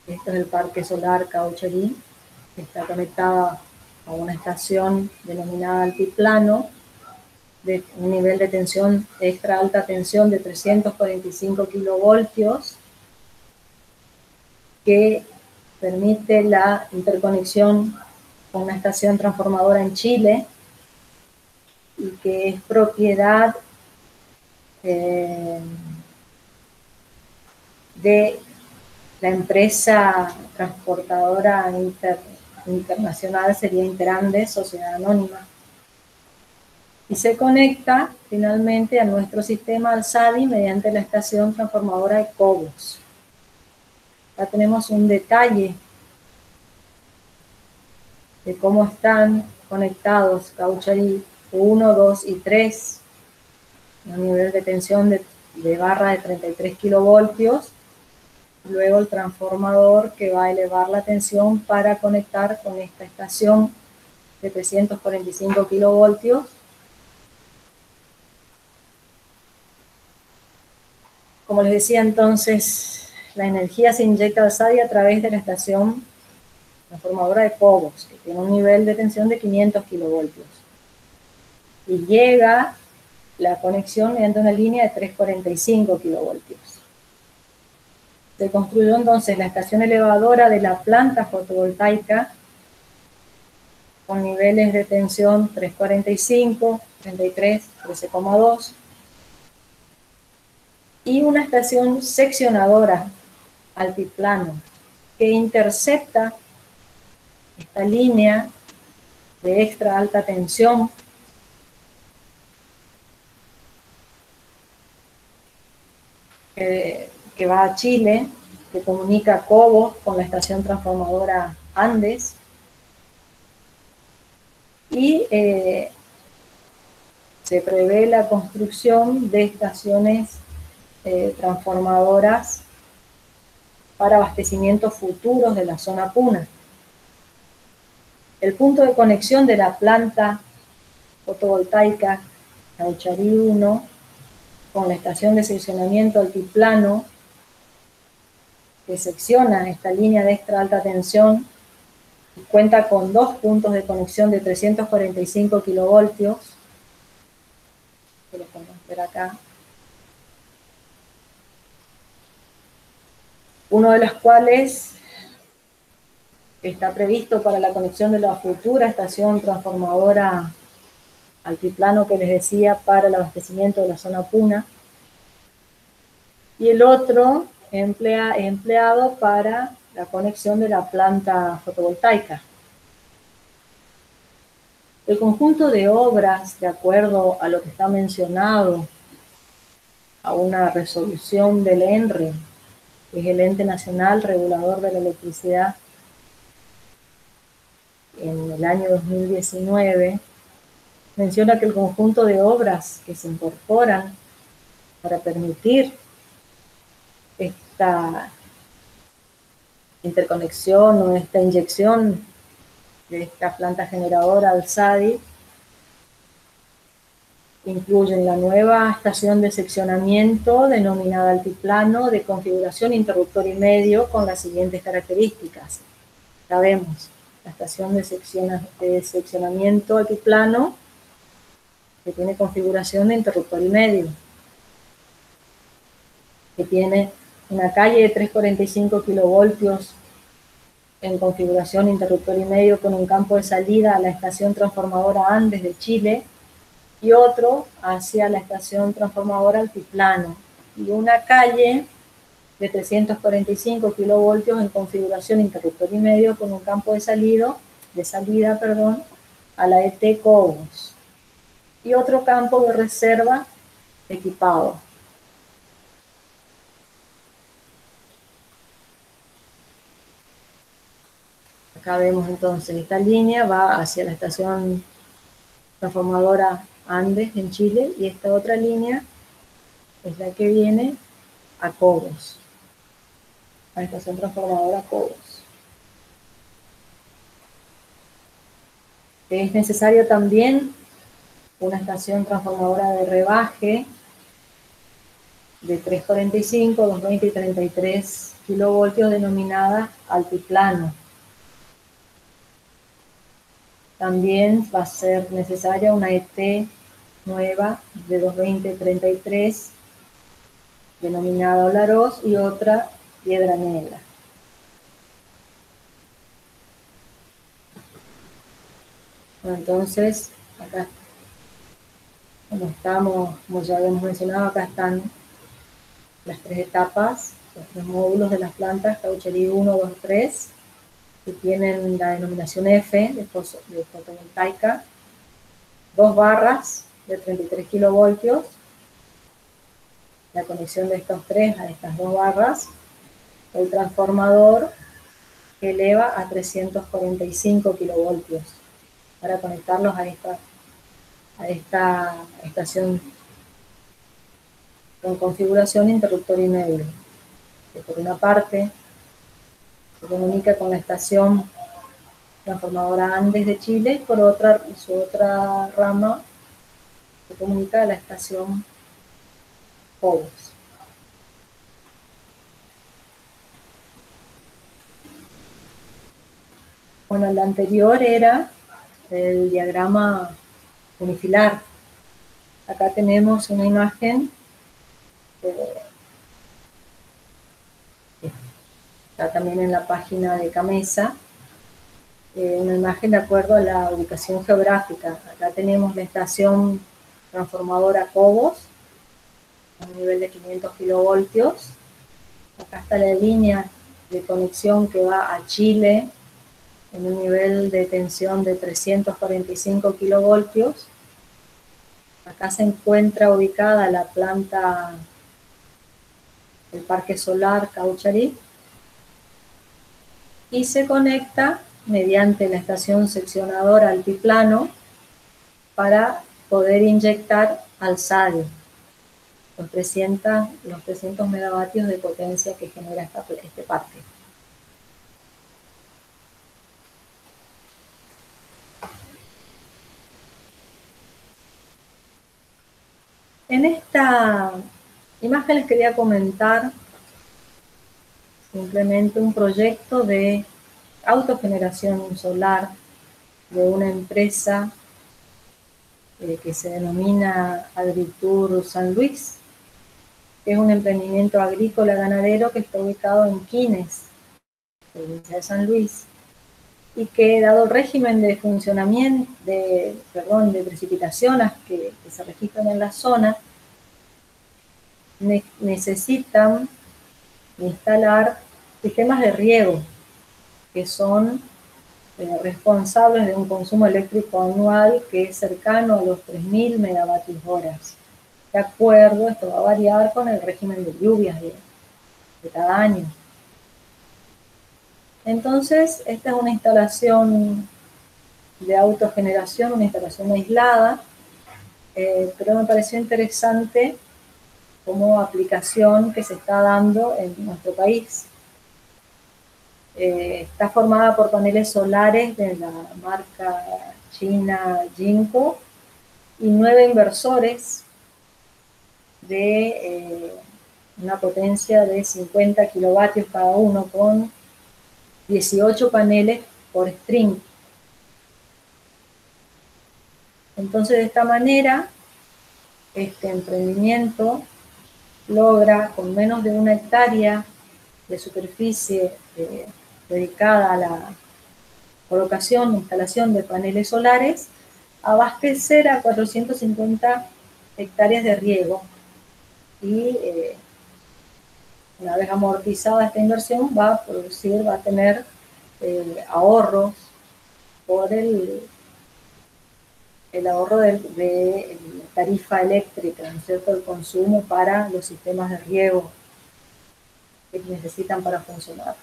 esto es el parque solar Caucherí, que está conectada a una estación denominada altiplano, de un nivel de tensión extra alta tensión de 345 kilovoltios, que permite la interconexión con una estación transformadora en Chile y que es propiedad de la empresa transportadora internacional, sería Interandes, sociedad anónima, y se conecta finalmente a nuestro sistema al SADI mediante la estación transformadora de Cobos. Acá tenemos un detalle de cómo están conectados Caucherí 1, 2 y 3, a un nivel de tensión de barra de 33 kilovoltios. Luego el transformador que va a elevar la tensión para conectar con esta estación de 345 kilovoltios. Como les decía entonces, la energía se inyecta al SADI a través de la estación transformadora de Cobos, que tiene un nivel de tensión de 500 kilovoltios. Y llega la conexión mediante una línea de 345 kilovoltios. Se construyó entonces la estación elevadora de la planta fotovoltaica con niveles de tensión 345, 33, 13,2 y una estación seccionadora altiplano que intercepta esta línea de extra alta tensión que va a Chile, que comunica Cobos con la estación transformadora Andes, y se prevé la construcción de estaciones transformadoras para abastecimientos futuros de la zona Puna. El punto de conexión de la planta fotovoltaica Caucherí 1 con la estación de seccionamiento altiplano que secciona esta línea de extra alta tensión y cuenta con dos puntos de conexión de 345 kilovoltios, que lo podemos ver acá, uno de los cuales está previsto para la conexión de la futura estación transformadora altiplano que les decía para el abastecimiento de la zona Puna, y el otro empleado para la conexión de la planta fotovoltaica. El conjunto de obras, de acuerdo a lo que está mencionado, a una resolución del ENRE, que es el Ente Nacional Regulador de la Electricidad, en el año 2019, menciona que el conjunto de obras que se incorporan para permitir esta interconexión o esta inyección de esta planta generadora al SADI incluyen la nueva estación de seccionamiento denominada altiplano de configuración interruptor y medio con las siguientes características. Ya vemos la estación de seccionamiento altiplano que tiene configuración de interruptor y medio, que tiene una calle de 345 kilovoltios en configuración interruptor y medio con un campo de salida a la estación transformadora Andes de Chile y otro hacia la estación transformadora Altiplano, y una calle de 345 kilovoltios en configuración interruptor y medio con un campo de salida, a la ET Cobos, y otro campo de reserva equipado. Acá vemos entonces, esta línea va hacia la estación transformadora Andes en Chile, y esta otra línea es la que viene a Cobos, a la estación transformadora Cobos. Es necesario también una estación transformadora de rebaje de 345, 220 y 33 kilovoltios denominada altiplano. También va a ser necesaria una ET nueva de 220-33 denominada Olaroz y otra Piedra Negra. Bueno, entonces, acá, como ya habíamos mencionado, acá están las tres etapas, los tres módulos de las plantas, Caucherí 1, 2, 3, que tienen la denominación F de fotovoltaica, 2 barras de 33 kilovoltios, la conexión de estos tres a estas 2 barras, el transformador que eleva a 345 kilovoltios para conectarlos a esta estación con configuración interruptor y medio, que por una parte se comunica con la estación transformadora Andes de Chile, y por otra, su otra rama se comunica a la estación Cobos. Bueno, el anterior era el diagrama unifilar. Acá tenemos una imagen está también en la página de Camesa, una imagen de acuerdo a la ubicación geográfica. Acá tenemos la estación transformadora Cobos, a un nivel de 500 kilovoltios. Acá está la línea de conexión que va a Chile, en un nivel de tensión de 345 kilovoltios. Acá se encuentra ubicada la planta del Parque Solar Caucharí, y se conecta mediante la estación seccionadora altiplano para poder inyectar al SADI los 300 megavatios de potencia que genera este parque. En esta imagen les quería comentar simplemente un proyecto de autogeneración solar de una empresa que se denomina Agritur San Luis, que es un emprendimiento agrícola ganadero que está ubicado en Quines, provincia de San Luis, y que, dado el régimen de funcionamiento, de precipitaciones que se registran en la zona, necesitan instalar sistemas de riego que son responsables de un consumo eléctrico anual que es cercano a los 3.000 megavatios horas. De acuerdo, esto va a variar con el régimen de lluvias de cada año. Entonces, esta es una instalación de autogeneración, una instalación aislada, pero me pareció interesante como aplicación que se está dando en nuestro país. Está formada por paneles solares de la marca china Jinko y 9 inversores de una potencia de 50 kilovatios cada uno, con 18 paneles por string. Entonces, de esta manera, este emprendimiento logra, con menos de 1 hectárea de superficie dedicada a la colocación e instalación de paneles solares, abastecer a 450 hectáreas de riego. Y una vez amortizada esta inversión, va a producir, va a tener ahorros por el ahorro de tarifa eléctrica, ¿no es cierto?, el consumo para los sistemas de riego que necesitan para funcionar.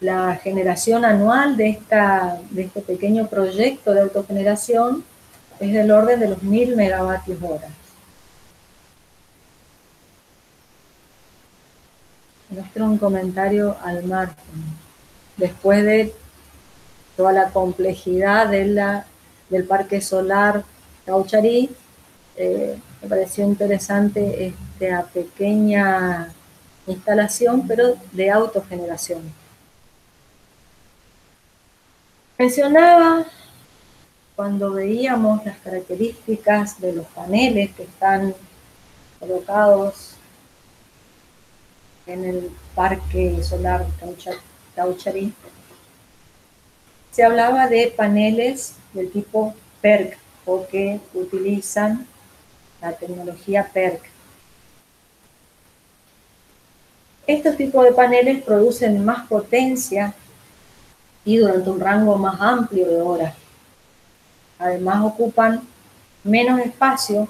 La generación anual de este pequeño proyecto de autogeneración es del orden de los 1000 megavatios hora. Muestro un comentario al margen. Después de toda la complejidad del parque solar Caucharí, me pareció interesante esta pequeña instalación, pero de autogeneración. Mencionaba, cuando veíamos las características de los paneles que están colocados en el parque solar Caucharí, se hablaba de paneles del tipo PERC, o que utilizan la tecnología PERC. Estos tipos de paneles producen más potencia y durante un rango más amplio de horas. Además, ocupan menos espacio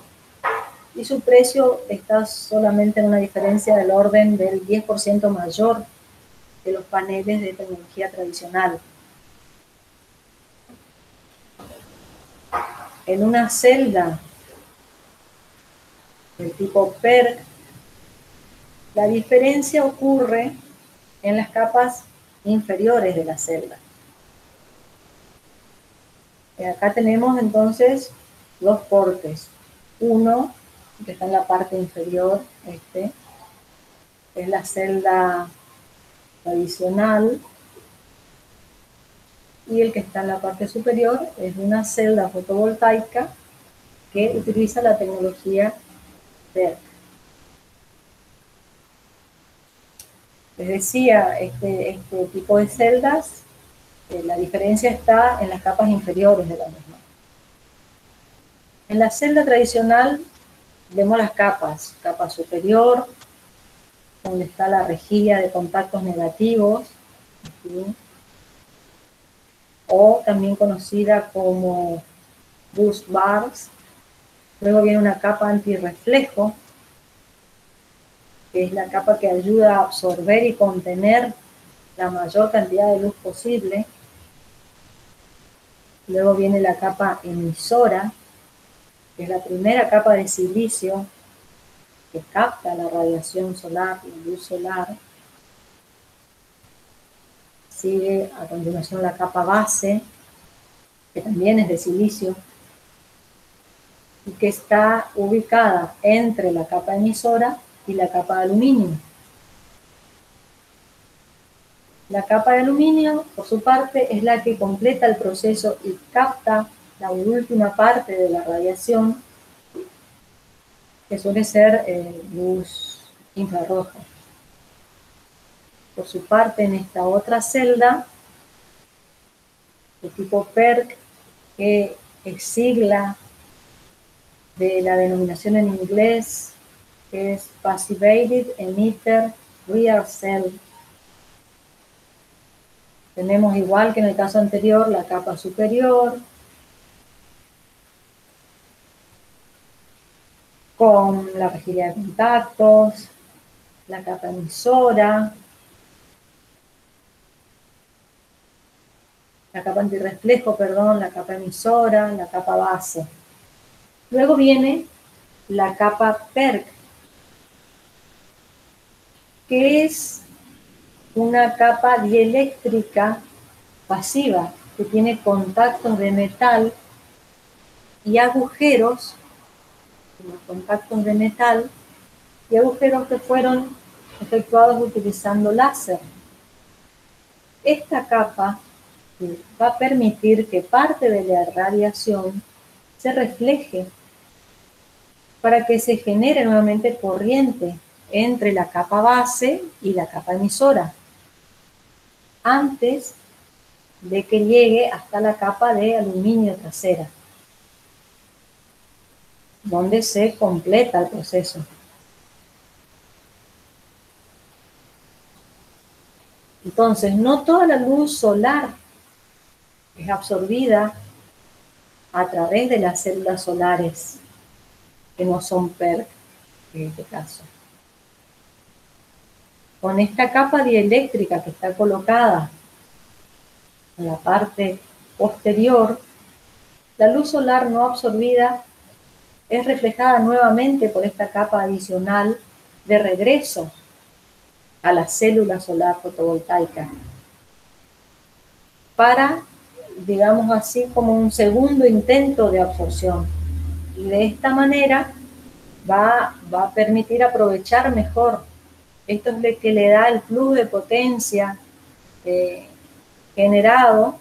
y su precio está solamente en una diferencia del orden del 10% mayor de los paneles de tecnología tradicional. En una celda del tipo PERC, la diferencia ocurre en las capas inferiores de la celda. Y acá tenemos entonces dos portes. Uno, que está en la parte inferior, es la celda tradicional, y el que está en la parte superior es una celda fotovoltaica que utiliza la tecnología PERC. Les decía, este tipo de celdas, la diferencia está en las capas inferiores de la misma. En la celda tradicional vemos las capas. Capa superior, donde está la rejilla de contactos negativos, ¿sí?, o también conocida como bus bars. Luego viene una capa antirreflejo, que es la capa que ayuda a absorber y contener la mayor cantidad de luz posible. Luego viene la capa emisora, que es la primera capa de silicio que capta la radiación solar, la luz solar. Sigue a continuación la capa base, que también es de silicio, y que está ubicada entre la capa emisora y la capa de aluminio. La capa de aluminio, por su parte, es la que completa el proceso y capta la última parte de la radiación, que suele ser luz infrarroja. Por su parte, en esta otra celda, de tipo PERC, que es sigla de la denominación en inglés, que es Passivated Emitter Rear Cell. Tenemos, igual que en el caso anterior, la capa superior, con la rejilla de contactos, la capa emisora, la capa antirreflejo, perdón, la capa emisora, la capa base. Luego viene la capa PERC, que es una capa dieléctrica pasiva, que tiene contactos de metal y agujeros, los contactos de metal y agujeros que fueron efectuados utilizando láser. Esta capa va a permitir que parte de la radiación se refleje para que se genere nuevamente corriente entre la capa base y la capa emisora, antes de que llegue hasta la capa de aluminio trasera, donde se completa el proceso. Entonces, no toda la luz solar es absorbida a través de las células solares, que no son PERC en este caso. Con esta capa dieléctrica que está colocada en la parte posterior, la luz solar no absorbida es reflejada nuevamente por esta capa adicional de regreso a la célula solar fotovoltaica para, digamos así, como un segundo intento de absorción. Y de esta manera va a permitir aprovechar mejor. Esto es lo que le da el plus de potencia generado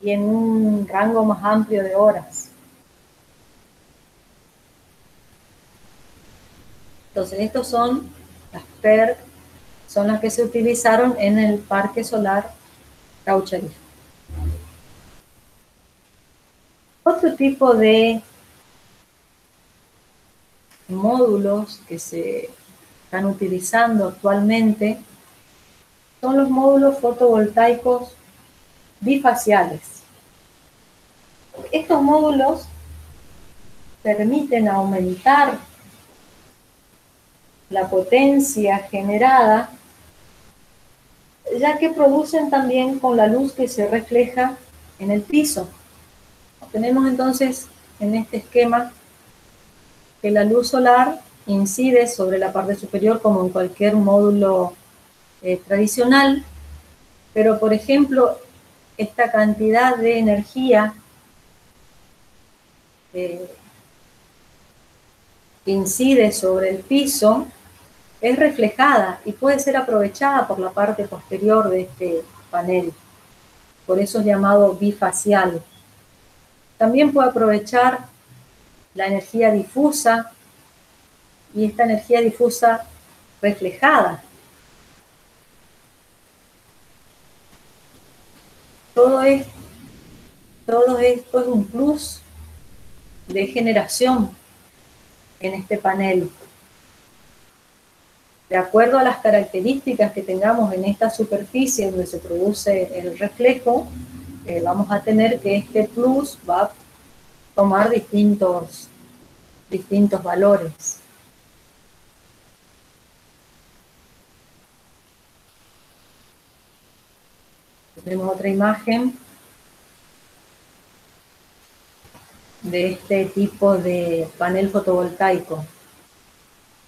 y en un rango más amplio de horas. Entonces, estos son las PERC, son las que se utilizaron en el Parque Solar Caucharí. Otro tipo de módulos que se están utilizando actualmente son los módulos fotovoltaicos bifaciales. Estos módulos permiten aumentar la potencia generada, ya que producen también con la luz que se refleja en el piso. Tenemos entonces en este esquema que la luz solar incide sobre la parte superior como en cualquier módulo tradicional, pero por ejemplo, esta cantidad de energía que incide sobre el piso es reflejada y puede ser aprovechada por la parte posterior de este panel. Por eso es llamado bifacial. También puede aprovechar la energía difusa y esta energía difusa reflejada. Todo esto es un plus de generación en este panel. De acuerdo a las características que tengamos en esta superficie donde se produce el reflejo, vamos a tener que este plus va a tomar distintos valores. Tenemos otra imagen de este tipo de panel fotovoltaico.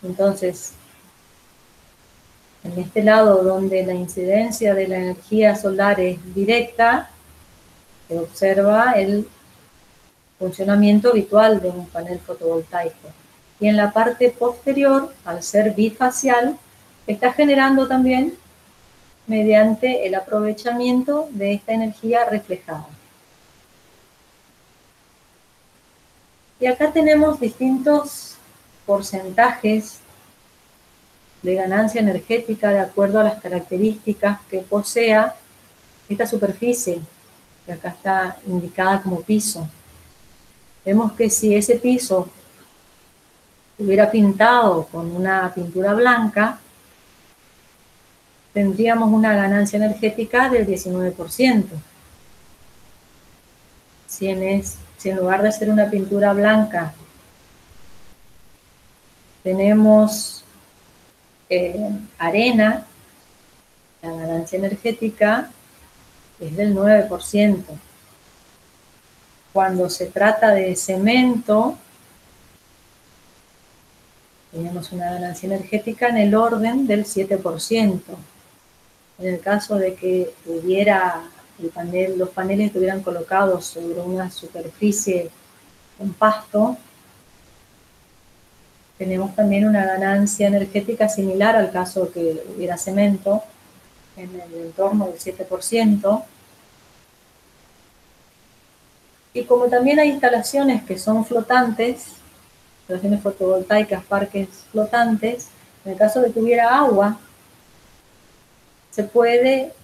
Entonces, en este lado donde la incidencia de la energía solar es directa, se observa el funcionamiento habitual de un panel fotovoltaico. Y en la parte posterior, al ser bifacial, está generando también mediante el aprovechamiento de esta energía reflejada. Y acá tenemos distintos porcentajes de ganancia energética de acuerdo a las características que posea esta superficie, que acá está indicada como piso. Vemos que si ese piso hubiera pintado con una pintura blanca, tendríamos una ganancia energética del 19%. Si en lugar de ser una pintura blanca, tenemos arena, la ganancia energética es del 9%. Cuando se trata de cemento, tenemos una ganancia energética en el orden del 7%. En el caso de que los paneles estuvieran colocados sobre una superficie con pasto, tenemos también una ganancia energética similar al caso de que hubiera cemento, en el entorno del 7%. Y como también hay instalaciones que son flotantes, instalaciones fotovoltaicas, parques flotantes, en el caso de que hubiera agua, se puede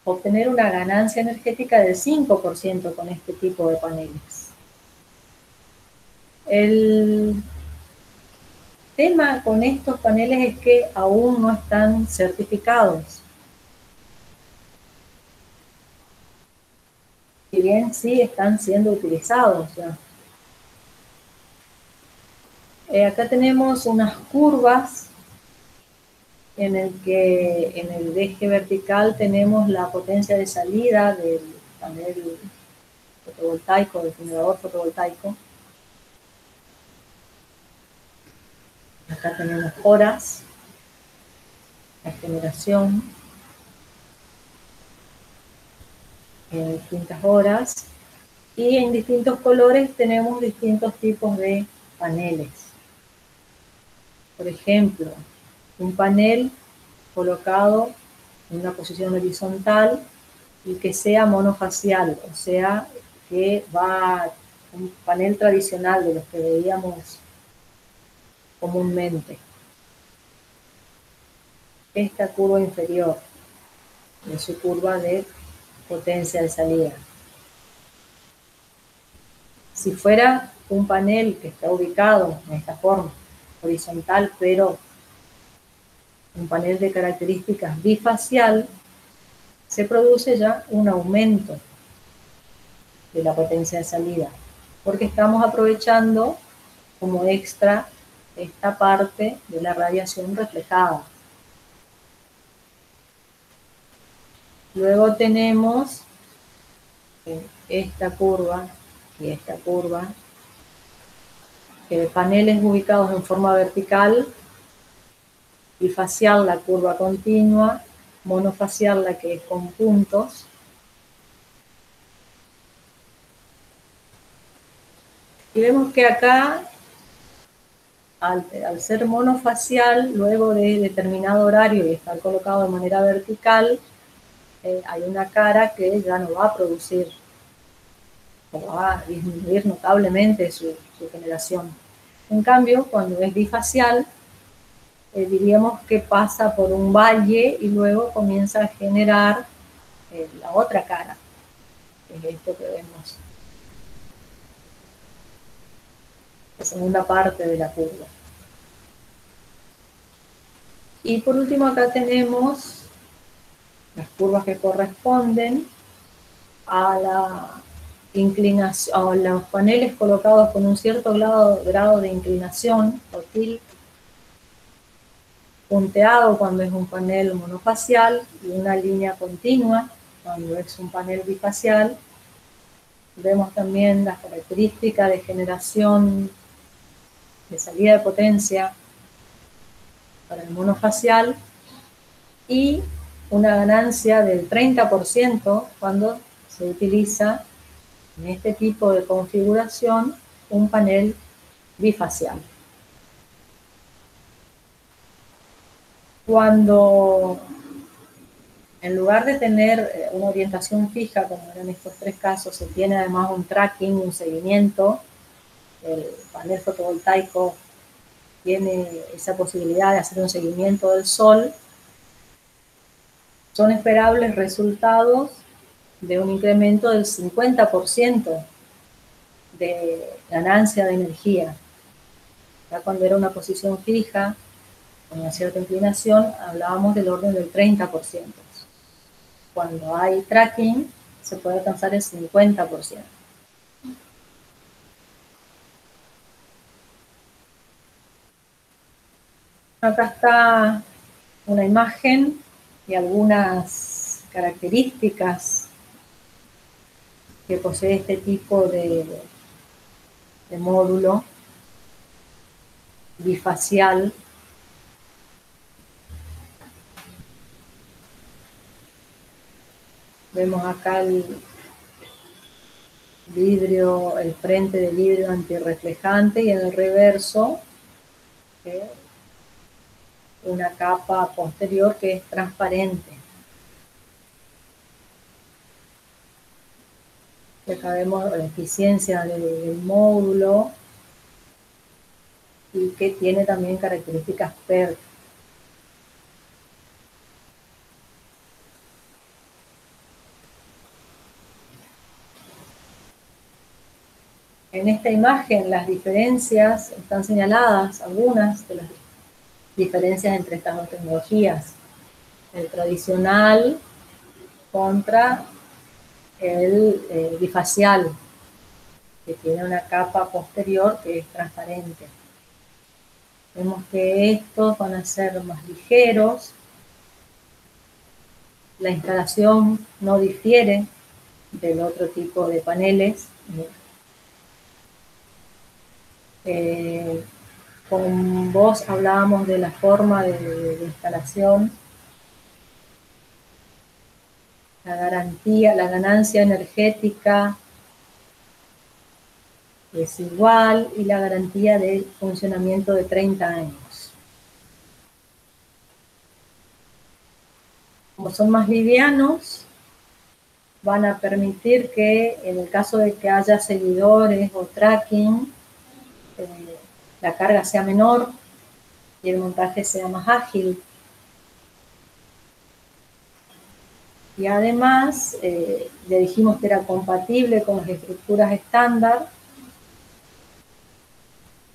obtener una ganancia energética del 5% con este tipo de paneles. El tema con estos paneles es que aún no están certificados. Si bien sí están siendo utilizados ya. Acá tenemos unas curvas en el que en el eje vertical tenemos la potencia de salida del panel fotovoltaico, del generador fotovoltaico. Acá tenemos horas, la generación en distintas horas, y en distintos colores tenemos distintos tipos de paneles. Por ejemplo, un panel colocado en una posición horizontal y que sea monofacial, o sea, que va un panel tradicional de los que veíamos comúnmente. Esta curva inferior es su curva de potencia de salida. Si fuera un panel que está ubicado en esta forma, horizontal, pero un panel de características bifacial, se produce ya un aumento de la potencia de salida, porque estamos aprovechando como extra esta parte de la radiación reflejada. Luego tenemos esta curva y esta curva, paneles ubicados en forma vertical, bifacial la curva continua, monofacial la que es con puntos. Y vemos que acá, al ser monofacial, luego de determinado horario y estar colocado de manera vertical, hay una cara que ya no va a producir, o va a disminuir notablemente su generación. En cambio, cuando es bifacial, diríamos que pasa por un valle y luego comienza a generar la otra cara, que es esto que vemos, la segunda parte de la curva. Y por último acá tenemos las curvas que corresponden a la inclinación, a los paneles colocados con un cierto grado de inclinación o tilt, punteado cuando es un panel monofacial y una línea continua cuando es un panel bifacial. Vemos también las características de generación de salida de potencia para el monofacial y una ganancia del 30% cuando se utiliza en este tipo de configuración un panel bifacial. Cuando en lugar de tener una orientación fija, como eran estos tres casos, se tiene además un tracking, un seguimiento, el panel fotovoltaico tiene esa posibilidad de hacer un seguimiento del sol, son esperables resultados de un incremento del 50% de ganancia de energía. Ya cuando era una posición fija, con una cierta inclinación, hablábamos del orden del 30%. Cuando hay tracking, se puede alcanzar el 50%. Acá está una imagen y algunas características que posee este tipo de módulo. bifacial. Vemos acá el vidrio, el frente del vidrio antirreflejante y en el reverso una capa posterior que es transparente. Acá vemos la eficiencia del módulo y que tiene también características PERC. En esta imagen las diferencias están señaladas, algunas de las diferencias entre estas dos tecnologías. El tradicional contra el bifacial, que tiene una capa posterior que es transparente. Vemos que estos van a ser más ligeros, la instalación no difiere del otro tipo de paneles. Con vos hablábamos de la forma de instalación, la garantía, la ganancia energética es igual y la garantía de funcionamiento de 30 años. Como son más livianos, van a permitir que en el caso de que haya seguidores o tracking, la carga sea menor y el montaje sea más ágil. Y además, le dijimos que era compatible con las estructuras estándar,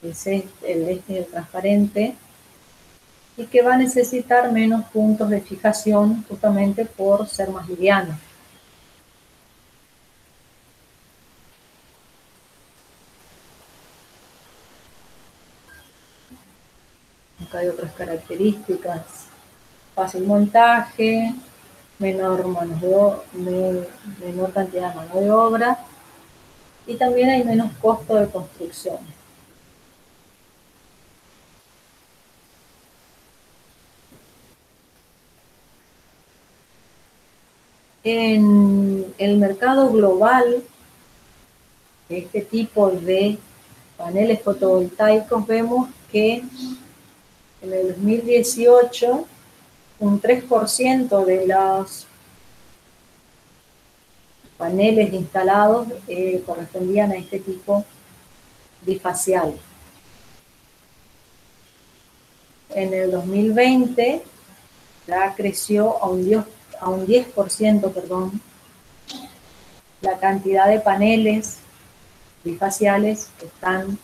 el transparente, y que va a necesitar menos puntos de fijación justamente por ser más liviano. Acá hay otras características: fácil montaje, menor cantidad de mano de obra, y también hay menos costo de construcción. En el mercado global, este tipo de paneles fotovoltaicos, vemos que en el 2018 un 3% de los paneles instalados correspondían a este tipo bifacial. En el 2020 ya creció a un 10%, la cantidad de paneles bifaciales que están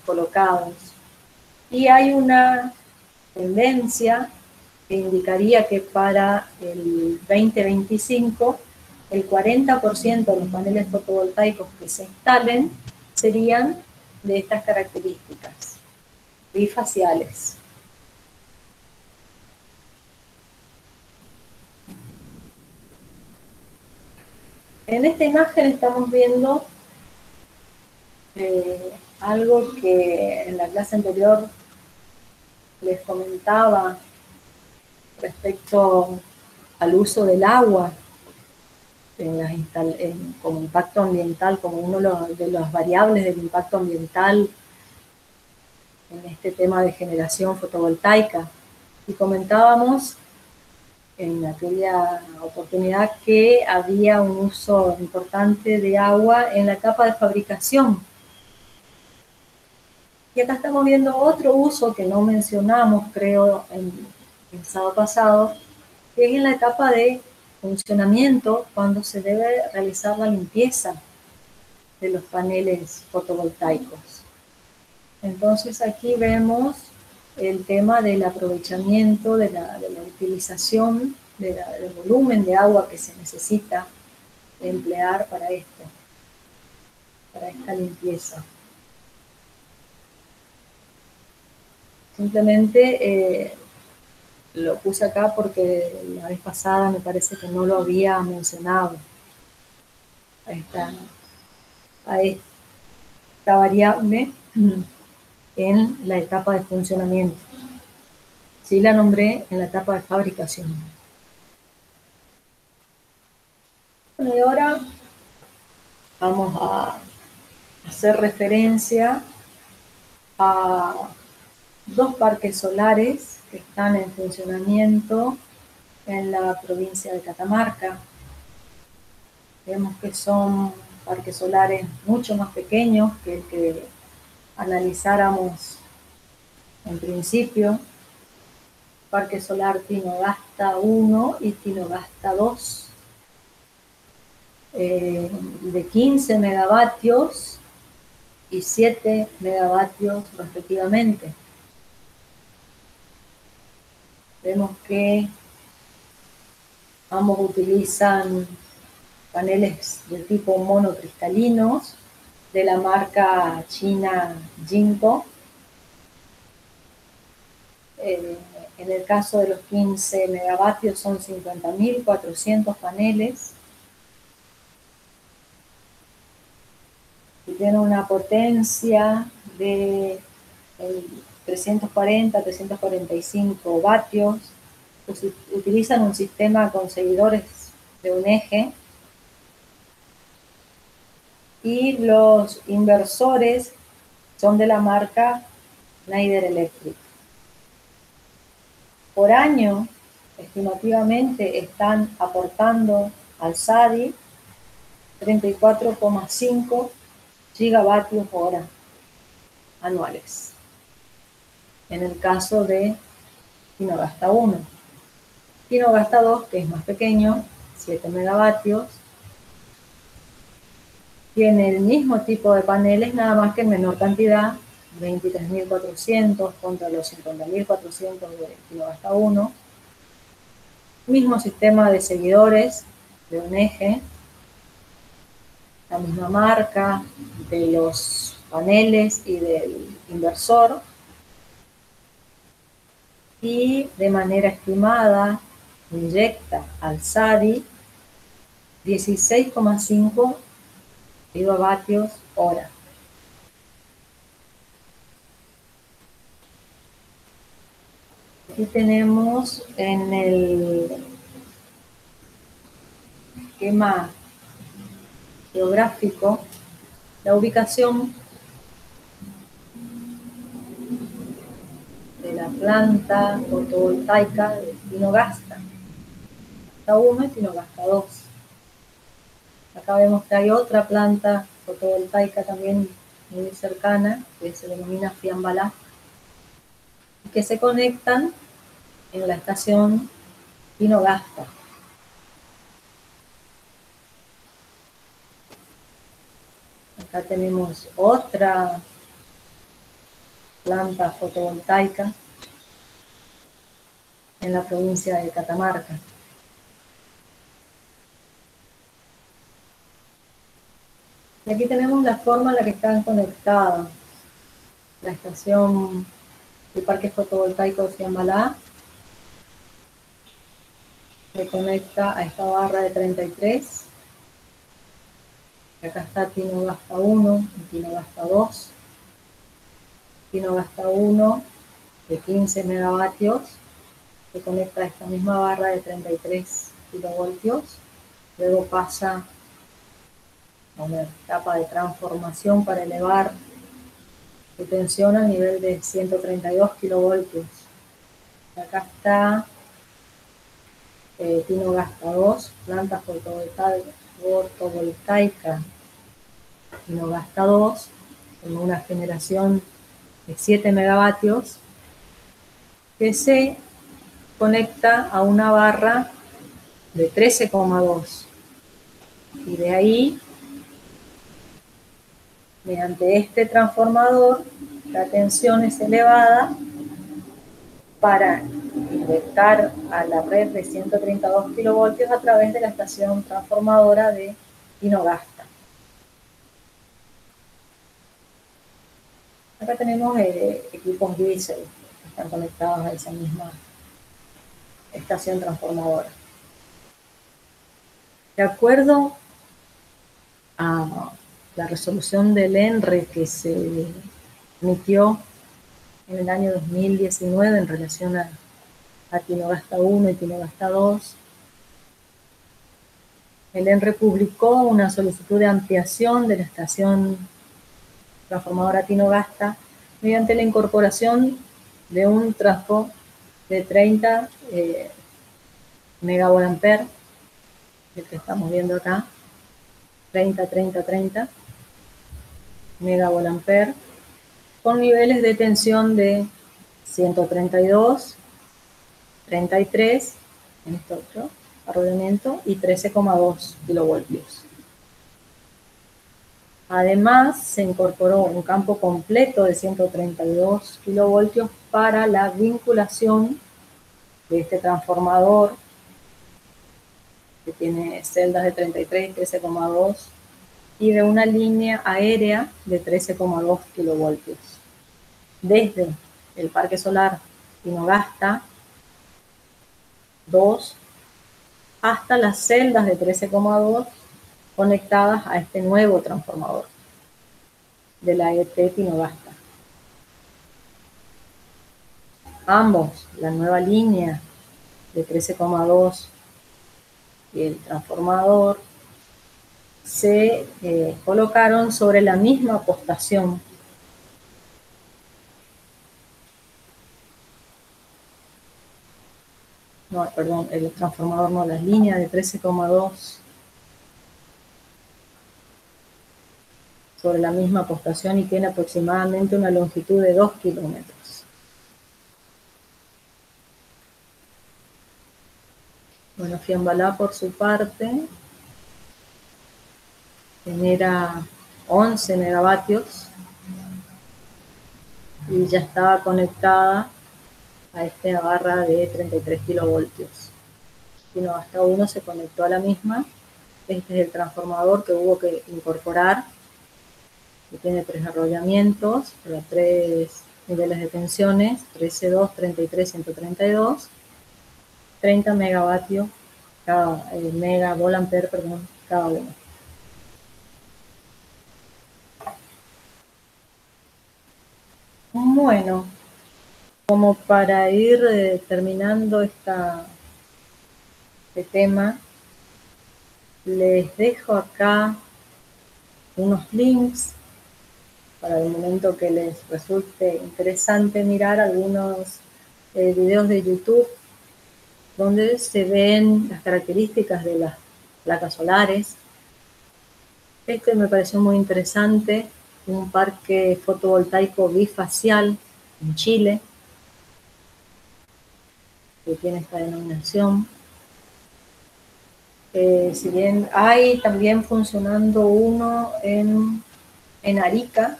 colocados. Y hay una tendencia que indicaría que para el 2025 el 40% de los paneles fotovoltaicos que se instalen serían de estas características, bifaciales. En esta imagen estamos viendo algo que en la clase anterior les comentaba respecto al uso del agua como impacto ambiental, como uno de las variables del impacto ambiental en este tema de generación fotovoltaica. Y comentábamos en aquella oportunidad que había un uso importante de agua en la capa de fabricación. Y acá estamos viendo otro uso que no mencionamos, creo, en el sábado pasado, que es en la etapa de funcionamiento, cuando se debe realizar la limpieza de los paneles fotovoltaicos. Entonces aquí vemos el tema del aprovechamiento, de la utilización del volumen de agua que se necesita emplear para esto, para esta limpieza. Simplemente lo puse acá porque la vez pasada me parece que no lo había mencionado a esta variable. en la etapa de funcionamiento. Sí la nombré en la etapa de fabricación. Bueno, y ahora vamos a hacer referencia a dos parques solares que están en funcionamiento en la provincia de Catamarca. Vemos que son parques solares mucho más pequeños que el que analizáramos en principio. Parque solar Tinogasta 1 y Tinogasta 2, de 15 megavatios y 7 megavatios respectivamente. Vemos que ambos utilizan paneles de tipo monocristalinos de la marca china Jinko. En el caso de los 15 megavatios son 50.400 paneles y tiene una potencia de 340, 345 vatios. Pues utilizan un sistema con seguidores de un eje y los inversores son de la marca Schneider Electric. Por año, estimativamente, están aportando al SADI 34,5 gigavatios hora anuales. En el caso de Tinogasta 1. Tinogasta 2, que es más pequeño, 7 megavatios, tiene el mismo tipo de paneles, nada más que en menor cantidad, 23.400 contra los 50.400 de Tinogasta 1. Mismo sistema de seguidores de un eje, la misma marca de los paneles y del inversor, y de manera estimada inyecta al SADI 16,5 gigavatios hora. Aquí tenemos en el esquema geográfico la ubicación de la planta fotovoltaica de Tinogasta 1 y Tinogasta 2. Acá vemos que hay otra planta fotovoltaica también muy cercana, que se denomina Fiambalá, que se conectan en la estación Tinogasta. Acá tenemos otra planta fotovoltaica en la provincia de Catamarca. Y aquí tenemos la forma en la que están conectadas. La estación del Parque Fotovoltaico de Fiambalá se conecta a esta barra de 33. Acá está Tinogasta 1 y Tinogasta 2. Tinogasta 1 de 15 megavatios se conecta a esta misma barra de 33 kilovoltios. Luego pasa a una etapa de transformación para elevar su tensión a nivel de 132 kilovoltios. Acá está Tinogasta 2, planta fotovoltaica Tinogasta 2, con una generación de 7 megavatios, que se conecta a una barra de 13,2. Y de ahí, mediante este transformador, la tensión es elevada para inyectar a la red de 132 kilovoltios a través de la estación transformadora de Tinogasta. Acá tenemos equipos diésel que están conectados a esa misma estación transformadora. De acuerdo a la resolución del ENRE que se emitió en el año 2019 en relación a Tinogasta 1 y Tinogasta 2. El ENRE publicó una solicitud de ampliación de la estación transformadora Tinogasta mediante la incorporación de un trafo de 30 megavolt-ampere, el que estamos viendo acá, 30 megavolt-ampere, con niveles de tensión de 132, 33 en este otro arrollamiento y 13,2 kilovoltios. Además, se incorporó un campo completo de 132 kilovoltios para la vinculación de este transformador que tiene celdas de 33 y 13,2 y de una línea aérea de 13,2 kilovoltios. Desde el parque solar Tinogasta 2 hasta las celdas de 13,2 conectadas a este nuevo transformador de la ET Tinogasta. Ambos, la nueva línea de 13,2 y el transformador, se colocaron sobre la misma postación. No, perdón, el transformador no, las líneas de 13,2 sobre la misma postación y tiene aproximadamente una longitud de 2 kilómetros. Bueno, Fiambalá por su parte genera 11 megavatios y ya estaba conectada a esta barra de 33 kilovoltios. Tinogasta 1 se conectó a la misma. Este es el transformador que hubo que incorporar, que tiene 3 arrollamientos para 3 niveles de tensiones, 13,2, 33, 132, 30 megavatios cada megavolt-ampere, perdón, cada uno. Bueno, como para ir terminando este tema, les dejo acá unos links para el momento que les resulte interesante mirar algunos videos de YouTube donde se ven las características de las placas solares. Este me pareció muy interesante, un parque fotovoltaico bifacial en Chile, que tiene esta denominación. Si bien hay también funcionando uno en Arica,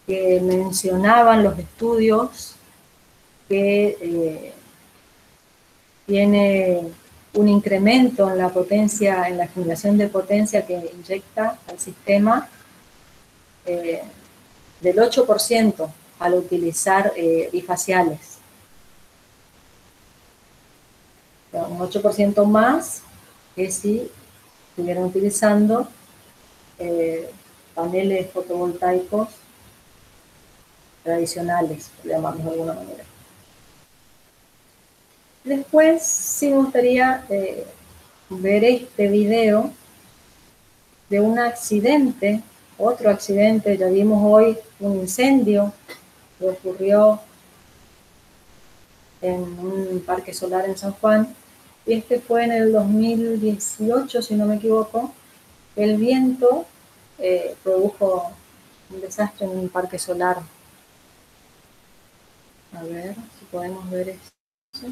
que mencionaban los estudios que tiene un incremento en la potencia, en la generación de potencia que inyecta al sistema del 8% al utilizar bifaciales. O sea, un 8% más que si estuvieran utilizando paneles fotovoltaicos tradicionales, por llamarlos de alguna manera. Después sí me gustaría ver este video de un accidente, otro accidente. Ya vimos hoy un incendio que ocurrió en un parque solar en San Juan, y este fue en el 2018, si no me equivoco. El viento produjo un desastre en un parque solar. A ver si podemos ver eso.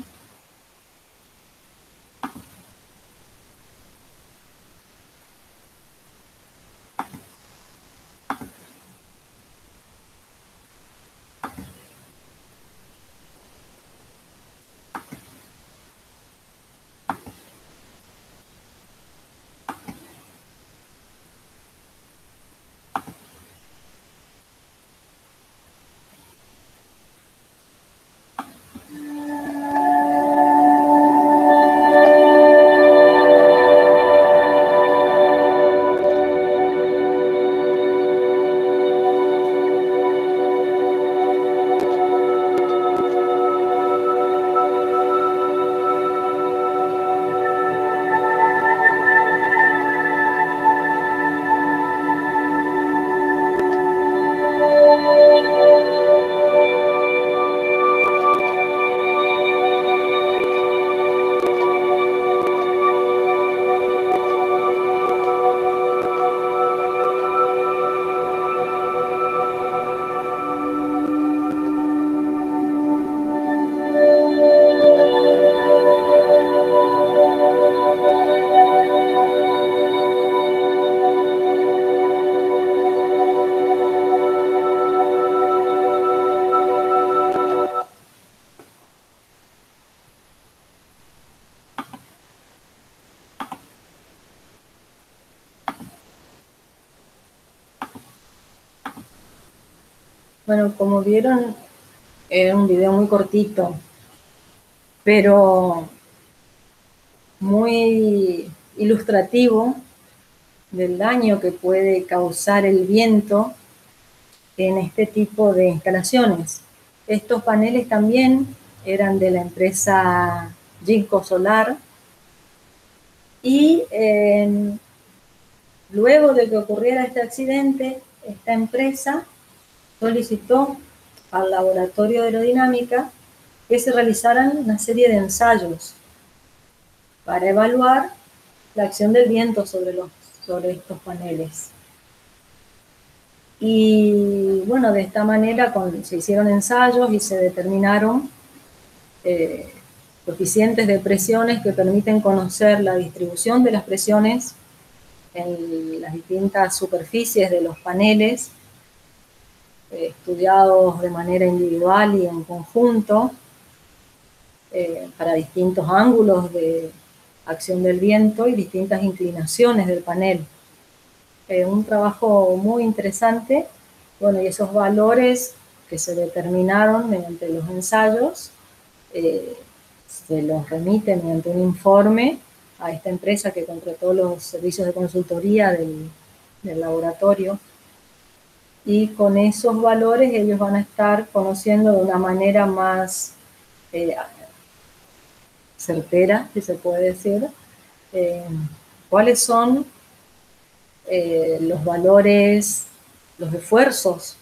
Bueno, como vieron, era un video muy cortito, pero muy ilustrativo del daño que puede causar el viento en este tipo de instalaciones. Estos paneles también eran de la empresa Ginkgo Solar y luego de que ocurriera este accidente, esta empresa solicitó al laboratorio de aerodinámica que se realizaran una serie de ensayos para evaluar la acción del viento sobre estos paneles. Y bueno, de esta manera se hicieron ensayos y se determinaron coeficientes de presiones que permiten conocer la distribución de las presiones en las distintas superficies de los paneles, estudiados de manera individual y en conjunto, para distintos ángulos de acción del viento y distintas inclinaciones del panel. Un trabajo muy interesante. Bueno, y esos valores que se determinaron mediante los ensayos se los remite mediante un informe a esta empresa que contrató los servicios de consultoría del laboratorio, y con esos valores ellos van a estar conociendo de una manera más certera, si se puede decir, cuáles son los valores, los esfuerzos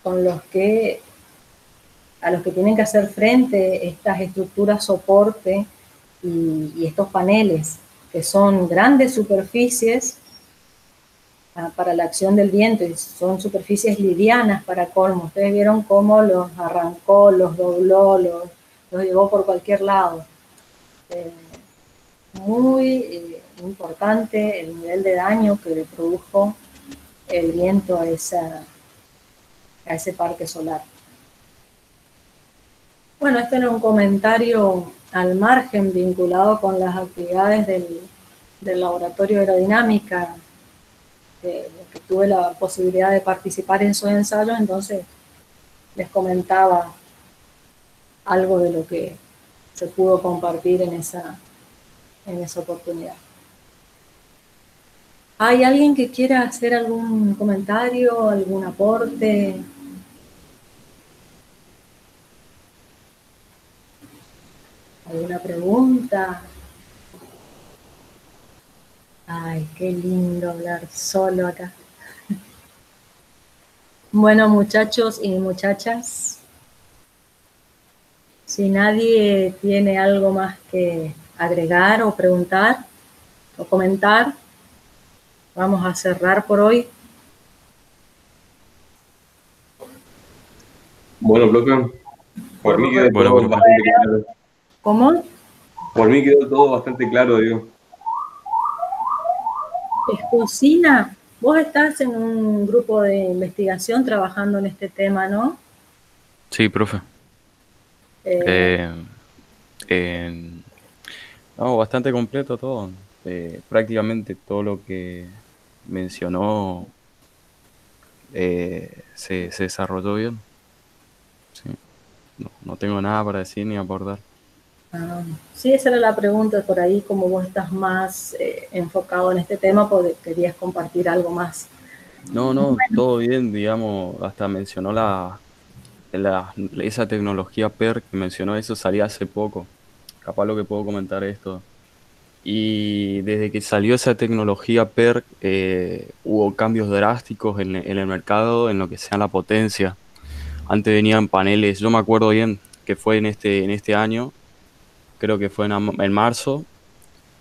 con los que a los que tienen que hacer frente estas estructuras soporte y estos paneles, que son grandes superficies para la acción del viento, y son superficies livianas para colmo. Ustedes vieron cómo los arrancó, los dobló, los llevó por cualquier lado. Muy importante el nivel de daño que le produjo el viento a ese parque solar. Bueno, este era un comentario al margen vinculado con las actividades del laboratorio de aerodinámica, que tuve la posibilidad de participar en sus ensayos, entonces les comentaba algo de lo que se pudo compartir en esa oportunidad. ¿Hay alguien que quiera hacer algún comentario, algún aporte? ¿Alguna pregunta? Ay, qué lindo hablar solo acá. Bueno, muchachos y muchachas, si nadie tiene algo más que agregar o preguntar o comentar, vamos a cerrar por hoy. Bueno, profe, por mí quedó todo bastante claro. ¿Cómo? Por mí quedó todo bastante claro, digo. Escocina, vos estás en un grupo de investigación trabajando en este tema, ¿no? Sí, profe. No, bastante completo todo. Prácticamente todo lo que mencionó se desarrolló bien. Sí. No tengo nada para decir ni aportar. Sí, esa era la pregunta por ahí, como vos estás más enfocado en este tema, porque querías compartir algo más. No, todo bien, digamos, hasta mencionó esa tecnología PER que mencionó, eso salía hace poco. Capaz lo que puedo comentar es esto. Y desde que salió esa tecnología PERC, hubo cambios drásticos en el mercado, en lo que sea la potencia. Antes venían paneles, yo me acuerdo bien que fue en este año, creo que fue en marzo,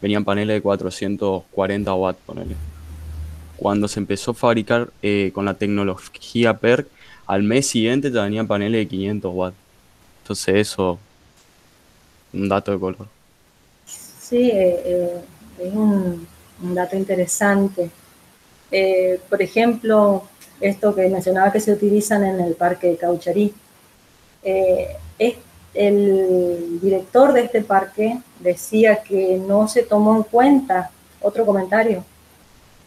venían paneles de 440 watts, ponele. Cuando se empezó a fabricar con la tecnología PERC, al mes siguiente ya venían paneles de 500 watts. Entonces eso, un dato de color. Sí, es un dato interesante. Por ejemplo, esto que mencionaba que se utilizan en el parque de Caucharí. El director de este parque decía que no se tomó en cuenta, otro comentario,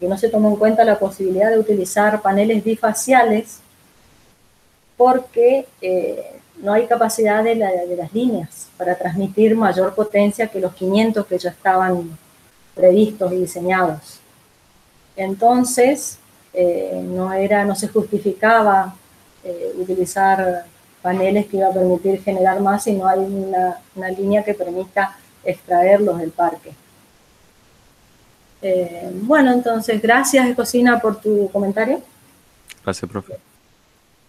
que no se tomó en cuenta la posibilidad de utilizar paneles bifaciales porque no hay capacidad de las líneas para transmitir mayor potencia que los 500 que ya estaban previstos y diseñados. Entonces, no se justificaba utilizar paneles que iba a permitir generar más si no hay una línea que permita extraerlos del parque. Bueno, entonces, gracias, Ecocina, por tu comentario. Gracias, profe.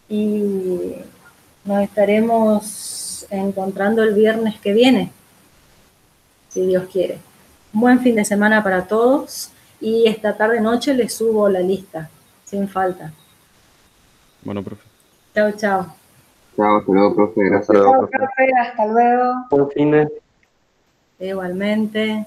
Y nos estaremos encontrando el viernes que viene, si Dios quiere. Un buen fin de semana para todos y esta tarde-noche les subo la lista, sin falta. Bueno, profe. Chao, chao. Chao, hasta luego, profe. Gracias. Chao, profe. Hasta luego. Buen fin de... Igualmente.